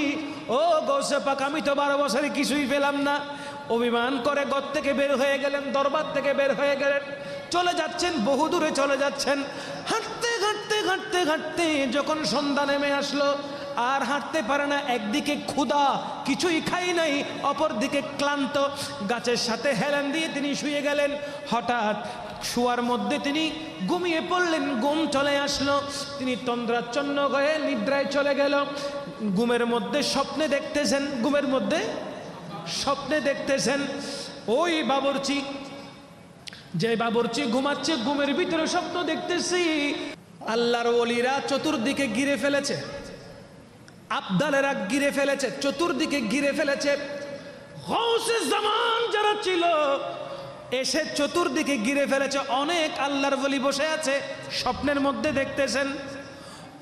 ও গৌসে পাক, আমি তো 12 বছরে কিছুই পেলাম না। অভিমান করে ঘর থেকে বের হয়ে গেলেন, দরবার থেকে বের হয়ে গেলেন, চলে যাচ্ছেন, বহু দূরে চলে যাচ্ছেন। হাঁটতে হাঁটতে হাঁটতে হাঁটতে যখন সন্ধ্যা নেমে আসলো, আর হাঁটতে পারে না। একদিকে ক্ষুধা, কিছুই খাই নাই, অপরদিকে ক্লান্ত, গাছের সাথে হেলান দিয়ে তিনি শুয়ে গেলেন। হঠাৎ শোয়ার মধ্যে তিনি ঘুমিয়ে পড়লেন, ঘুম চলে আসলো। তিনি তন্দ্রাচ্ছন্ন হয়ে নিদ্রায় চলে গেল। ঘুমের মধ্যে স্বপ্নে দেখতেছেন, ঘুমের মধ্যে স্বপ্নে দেখতেছেন ওই বাবুর্চি, যে বাবুর্চি ঘুমাচ্ছে, ঘুমের ভিতরে স্বপ্ন দেখতেছি আল্লাহর ওলিরা চতুর্দিকে ঘিরে ফেলেছে, আবদালেরা ঘিরে ফেলেছে, চতুর্দিকে ঘিরে ফেলেছে। গৌসে জামান যারা ছিল এসে চতুর্দিকে ঘিরে ফেলেছে। অনেক আল্লাহর ওলি বসে আছে, স্বপ্নের মধ্যে দেখতেছেন।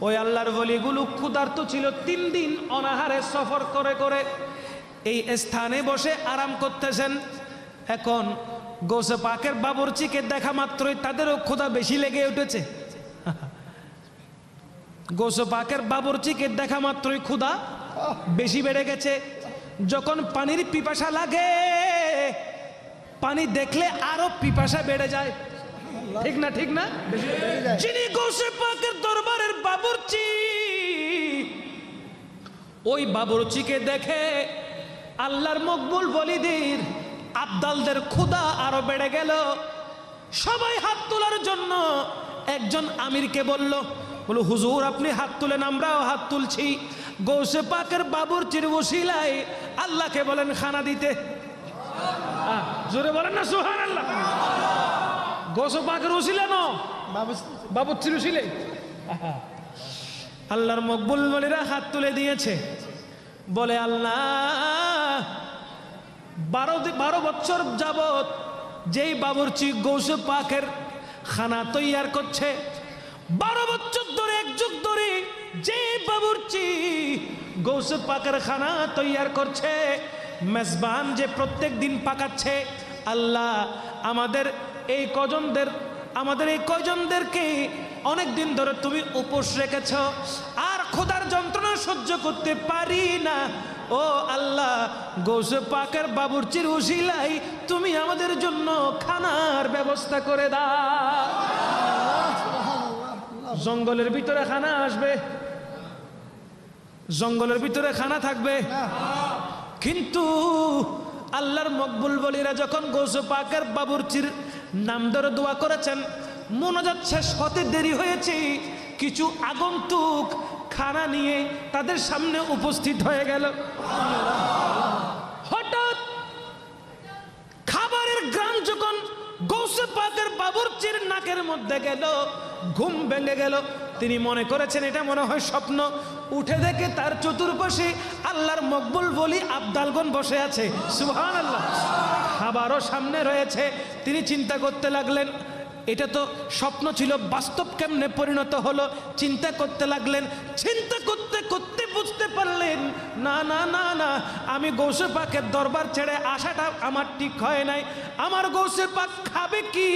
ওই আল্লাহর ওলিগুলো ক্ষুধার্ত ছিল, 3 দিন অনাহারে সফর করে করে এই স্থানে বসে আরাম করতেছেন। এখন গৌসে পাকের বাবুর্চিকে দেখা মাত্রই তাদেরও ক্ষুধা বেশি লেগে উঠেছে। গৌসে পাকের বাবুর্চিকে দেখা মাত্রই ক্ষুধা বেশি বেড়ে গেছে। যখন পানির পিপাসা লাগে, পানি দেখলে আরো পিপাসা বেড়ে যায়, ঠিক না? ঠিক না? যিনি গৌসে পাকের দরবারের বাবুর্চি, ওই বাবুর্চিকে দেখে আল্লাহর মকবুল ওলিদের আবদালদের ক্ষুধা আরো বেড়ে গেল। সবাই হাত তোলার জন্য একজন আমিরকে বলল, হুজুর আপনি হাত তুলেন, আমরাও হাত তুলছি। গৌসে পাকের বাবুর্চির ওসিলায় আল্লাহকে বলেন খানা দিতে। জোরে বলেন না সুবহানাল্লাহ। গৌসে পাকের ওসিলা ন, বাবুর্চির ওসিলে আল্লাহর মকবুল ওলিরা হাত তুলে দিয়েছে। বলে আল্লাহ, 12 বছর যাবত যেই বাবুর্চি গৌসে পাকের খানা তৈয়ার করছে, 12 বছর ধরে, 1 যুগ ধরে যে বাবুর্চি গৌসে পাকের খানা তৈয়ার করছে, মেজবান যে প্রত্যেক দিন পাকাচ্ছে, আল্লাহ আমাদের এই কয়জনদেরকে অনেক দিন ধরে তুমি উপোস রেখেছ, আর খোদার যন্ত্রণা সহ্য করতে পারি না। ও আল্লাহ, গৌসে পাকের বাবুর্চির উসিলাই তুমি আমাদের জন্য খানার ব্যবস্থা করে দাও। জঙ্গলের ভিতরে খানা আসবে, জঙ্গলের ভিতরে খানা থাকবে, কিন্তু আল্লাহর মকবুল ওলিরা যখন গৌসে পাকের বাবুর্চির নাম ধরে দোয়া করেছেন, মোনাজাত শেষ হতে দেরি হয়েছে, কিছু আগন্তুক খানা নিয়ে তাদের সামনে উপস্থিত হয়ে গেল। হঠাৎ খাবারের গ্রাম যখন গৌসে পাকের বাবুর্চির নাকের মধ্যে গেল, ঘুম ভেঙে গেল। তিনি মনে করেছেন এটা মনে হয় স্বপ্ন। উঠে দেখে তার চতুর্পাশে আল্লাহর মকবুল ওলি আবদালগণ বসে আছে। সুবহানাল্লাহ। খাবারও সামনে রয়েছে। তিনি চিন্তা করতে লাগলেন, এটা তো স্বপ্ন ছিল, বাস্তব কেমনে পরিণত হলো। চিন্তা করতে লাগলেন, চিন্তা করতে করতে বুঝতে পারলেন না না না না, আমি গৌসে পাকের দরবার ছেড়ে আসাটা আমার ঠিক হয় নাই। আমার গৌসে পাক খাবে কি,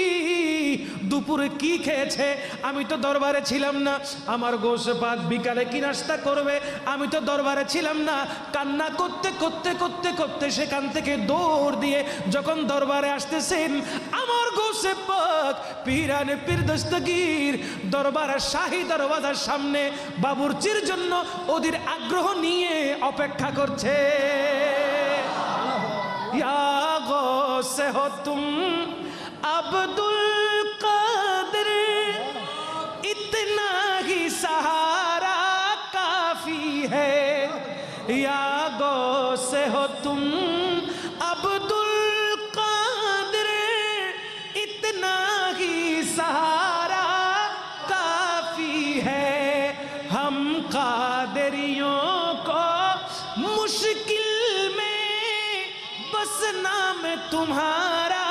দুপুরে কি খেয়েছে, আমি তো দরবারে ছিলাম না। আমার গৌসে পাক বিকালে কি নাস্তা করবে, আমি তো দরবারে ছিলাম না। কান্না করতে করতে করতে করতে সেখান থেকে দৌড় দিয়ে যখন দরবারে আসতেছেন, আমার গৌসে পাক পীরানে পীর দস্তগীর দরবারের শাহী দরওয়াজার সামনে বাবুর্চির জন্য ওদের আগ্রহ নিয়ে অপেক্ষা করছে। ইয়া গৌসে হো তুম আব্দুল কাদের, ইতনা হি সহারা কাফি হ্যায়। ইয়া গৌসে হো তুম আব্দুল কাদের, ইতনা হি सहारा काफी है। हम कादरियों को मुश्किल में बस नाम तुम्हारा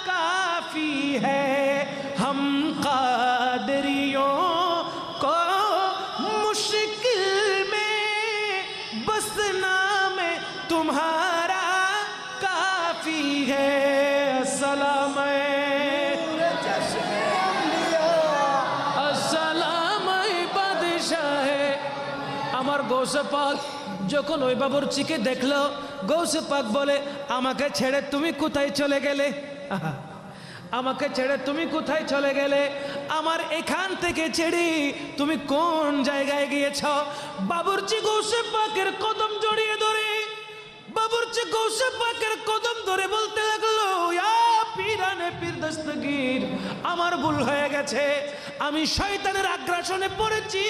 काफी है। हम कादरियों को मुश्किल में बस नाम तुम्हारा काफी काफी है अस्सलाम अस्सलाम बादशाह আমার গৌসে পাক যখন ওই বাবুর্চিকে দেখলো গৌসে পাক বলে আমাকে ছেড়ে তুমি কোথায় চলে গেলে আমাকে ছেড়ে তুমি কোথায় চলে গেলে আমার এখান থেকে ছেড়ে তুমি কোন জায়গায় গিয়েছ বাবুর্চি গৌসে পাকের কদম জড়িয়ে ধরে বাবুর্চি গৌসে পাকের কদম ধরে বলতে লাগলো ইয়া পীরানে পীর দস্তগীর আমার ভুল হয়ে গেছে আমি শয়তানের আগ্রাসনে পড়েছি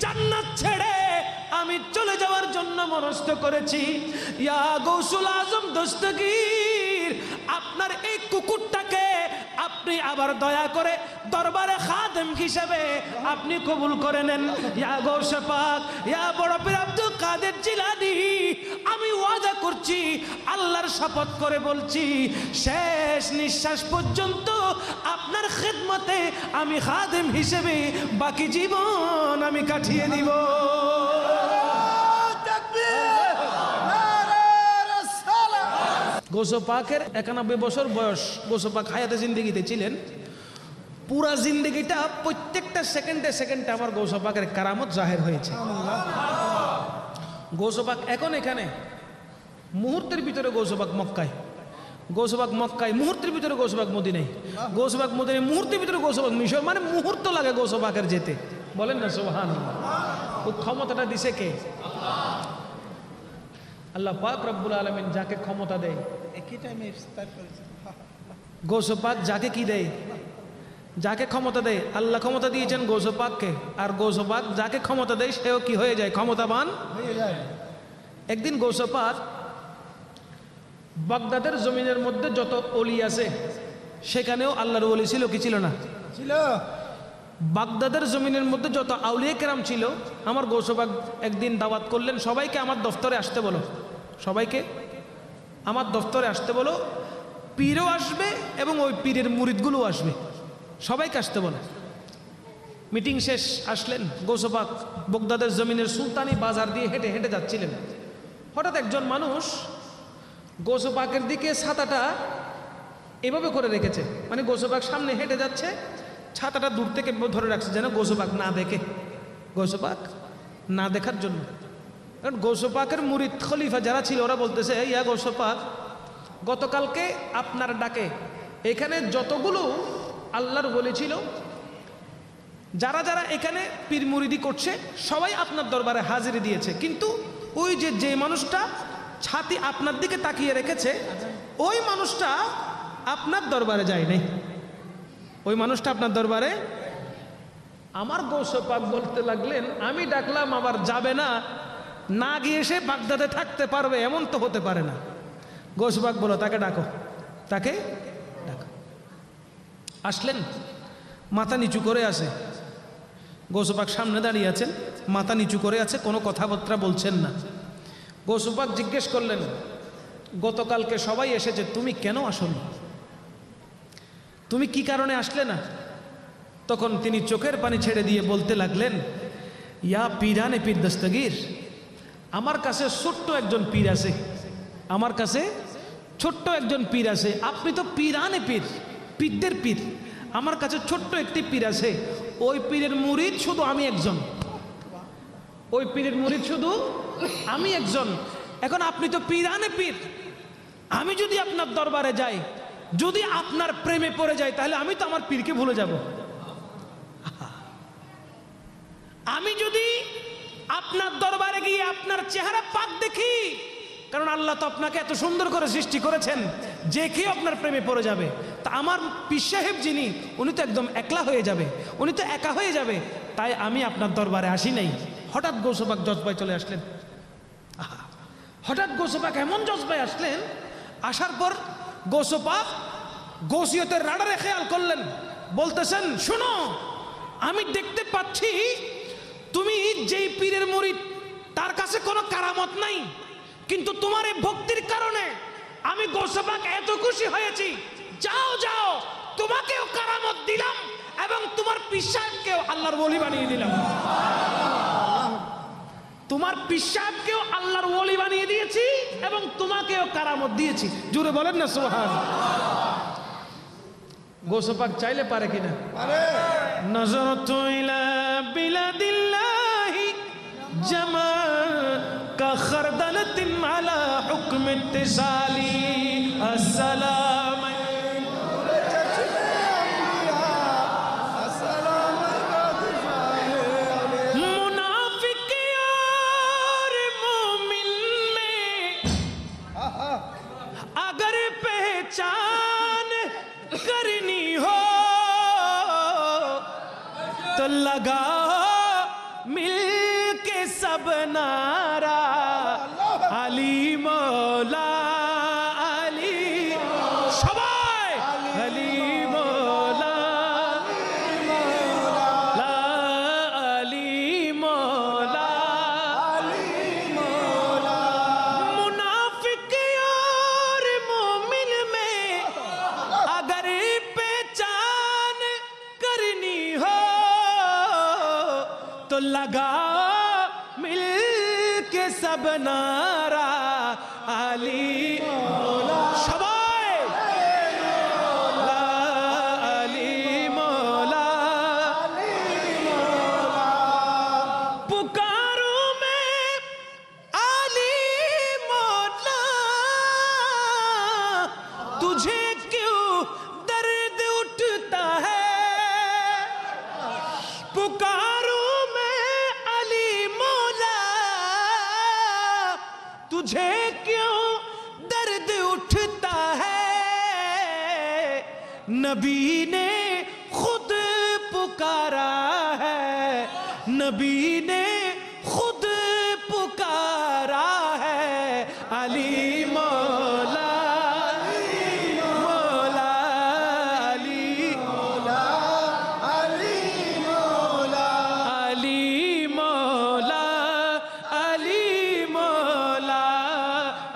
জান্নাত ছেড়ে আমি চলে যাওয়ার জন্য মনস্থ করেছি ইয়া গৌসুল আজম দস্তগীর আপনার এই কুকুরটাকে আপনি আবার দয়া করে দরবারে খাদেম হিসেবে আপনি কবুল করে নেন ইয়া গৌসে পাক ইয়া বড় পীর আব্দুল কাদের জিলানী আমি ওয়াদা করছি আল্লাহর শপথ করে বলছি শেষ নিঃশ্বাস পর্যন্ত আপনার খেদমতে আমি খাদেম হিসেবে বাকি জীবন আমি কাটিয়ে দিব গৌসে পাকের 91 বছর বয়স গৌসে পাক হায়াতে জিন্দেগিতে ছিলেন পুরা জিন্দেগিটা প্রত্যেকটা সেকেন্ডে সেকেন্ডে আমার গৌসে পাকের কারামত জাহির হয়েছে গৌসে পাক এখন এখানে মুহূর্তের ভিতরে গৌসে পাক মক্কায় গৌসে পাক মক্কায় মুহূর্তের ভিতরে গৌসে পাক মদিনায় গৌসে পাক মদিনায় মুহূর্তের ভিতরে গৌসে পাক মিশর মানে মুহূর্ত লাগে গৌসে পাকের যেতে বলেন না সুবহানাল্লাহ ও ক্ষমতাটা দিছে কে আল্লাহ পাক রব্বুল আলামিন যাকে ক্ষমতা দেয় একই টাইমে ইফতার করেছে গৌসে পাক যাকে কি দেয় যাকে ক্ষমতা দেয় আল্লাহ ক্ষমতা দিয়েছেন গৌসে পাককে আর গৌসে পাক যাকে ক্ষমতা দেয় সেও কি হয়ে যায় ক্ষমতাবান হয়ে যায় একদিন গৌসে পাক বাগদাদের জমিনের মধ্যে যত অলি আছে সেখানেও আল্লাহর ওলি ছিল কি ছিল না ছিল বাগদাদের জমিনের মধ্যে যত আউলিয়া কেরাম ছিল আমার গৌসে পাক একদিন দাওয়াত করলেন সবাইকে আমার দফতরে আসতে বলো সবাইকে আমার দফতরে আসতে বলো পীরও আসবে এবং ওই পীরের মুরিদগুলো আসবে সবাইকে আসতে বলো মিটিং শেষ আসলেন গৌসে পাক বাগদাদের জমিনের সুলতানি বাজার দিয়ে হেঁটে হেঁটে যাচ্ছিলেন হঠাৎ একজন মানুষ গৌসে পাকের দিকে ছাতাটা এভাবে করে রেখেছে মানে গৌসে পাক সামনে হেঁটে যাচ্ছে ছাতাটা দূর থেকে ধরে রাখছে যেন গৌসে পাক না দেখে গৌসে পাক না দেখার জন্য কারণ গৌসে পাকের মুরিদ খলিফা যারা ছিল ওরা বলতেছে ইয়া গৌসে পাক গতকালকে আপনার ডাকে এখানে যতগুলো আল্লাহর ওলি ছিল যারা যারা এখানে পীর মুরিদি করছে সবাই আপনার দরবারে হাজিরি দিয়েছে কিন্তু ওই যে মানুষটা ছাতি আপনার দিকে তাকিয়ে রেখেছে ওই মানুষটা আপনার দরবারে যায় নাই ওই মানুষটা আপনার দরবারে আমার গৌসে পাক বলতে লাগলেন আমি ডাকলাম আবার যাবে না না গিয়ে সে বাগদাদে থাকতে পারবে এমন তো হতে পারে না গৌসে পাক বলো তাকে ডাকো তাকে ডাকো আসলেন মাথা নিচু করে আছে গৌসে পাক সামনে দাঁড়িয়ে আছেন মাথা নিচু করে আছে কোনো কথাবার্তা বলছেন না গৌসে পাক জিজ্ঞেস করলেন গতকালকে সবাই এসেছে তুমি কেন আসোনি তুমি কি কারণে আসলে না তখন তিনি চোখের পানি ছেড়ে দিয়ে বলতে লাগলেন ইয়া পীরানে পীর দস্তগীর আমার কাছে ছোট্ট একজন পীর আছে আমার কাছে ছোট্ট একজন পীর আছে আপনি তো পীরানে পীর পীরদের পীর আমার কাছে ছোট্ট একটি পীর আছে ওই পীরের মুরিদ শুধু আমি একজন ওই পীরের মুরিদ শুধু আমি একজন এখন আপনি তো পীরানে পীর আমি যদি আপনার দরবারে যাই যদি আপনার প্রেমে পড়ে যায় তাহলে আমি তো আমার পীরকে ভুলে যাব আমি যদি আপনার দরবারে গিয়ে আপনার চেহারা পাক দেখি কারণ আল্লাহ তো আপনাকে এত সুন্দর করে সৃষ্টি করেছেন যে কেউ আপনার প্রেমে পড়ে যাবে তা আমার পীর সাহেব যিনি উনি তো একদম একলা হয়ে যাবে উনি তো একা হয়ে যাবে তাই আমি আপনার দরবারে আসি নাই হঠাৎ গৌসে পাক জজবায় চলে আসলেন হঠাৎ গৌসে পাক এমন জজবায় আসলেন আসার পর গৌসে পাক গৌসিয়তের রাডারে খেয়াল করলেন বলতেছেন শোনো আমি দেখতে পাচ্ছি তুমি যেই পীরের মুরিদ তার কাছে কোনো কারামত নাই কিন্তু তোমার এই ভক্তির কারণে আমি গৌসে পাক এত খুশি হয়েছি যাও যাও তোমাকেও কারামত দিলাম এবং তোমার পীর সাহেবকেও আল্লাহর ওলি বানিয়ে দিলাম তোমার পীর সাহেবকেও আল্লাহর ওলি বানিয়ে দিয়েছি এবং তোমাকেও কারামত দিয়েছি। জুড়ে বলেন না সুবহান। গৌস পাক চাইলে পারে কিনা? নজরতু ইলা বিলাদিল্লাহি জামা কা খারদালাতিন আলা হুকম ইত্তিসালি আসসালাম। मुनाफिक और मोमिन में अगर पहचान करनी हो तो लगाओ मिल के सब नारा अली मौला अली सबाई अली मौला ला अली मौला मुनाफिक और मोमिन में अगर पहचान करनी हो तो लगा मिल के सब नारा अली मौला शबाई ला अली मौला पुकारूं मैं अली मौला तुझे क्यों दर्द उठता है पुकारूं मैं अली मौला तुझे क्यों दर्द उठता है नबी ने खुद पुकारा है नबी ने खुद पुकारा है अली मौला मौला अली अली मौला अली मौला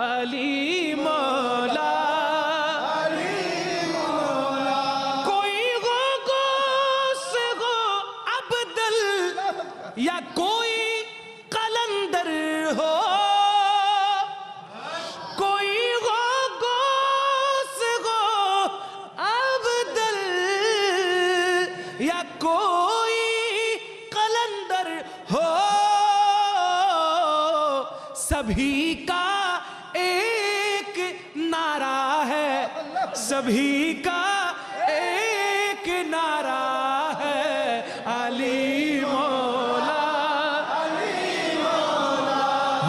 अली मौला कोई गो से गो अब्दल या कोई कलंदर हो कोई गो से गो अब्दल या कोई कलंदर हो सभी का एक नारा है सभी का एक नारा है अली मौला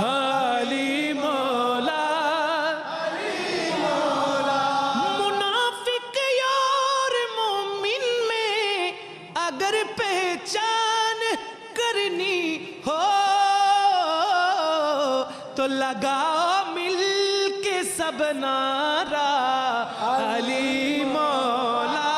अली मौला मुनाफिक और मोमिन में अगर पहचान करनी हो तो लगाओ मिल के सब नारा अली मौला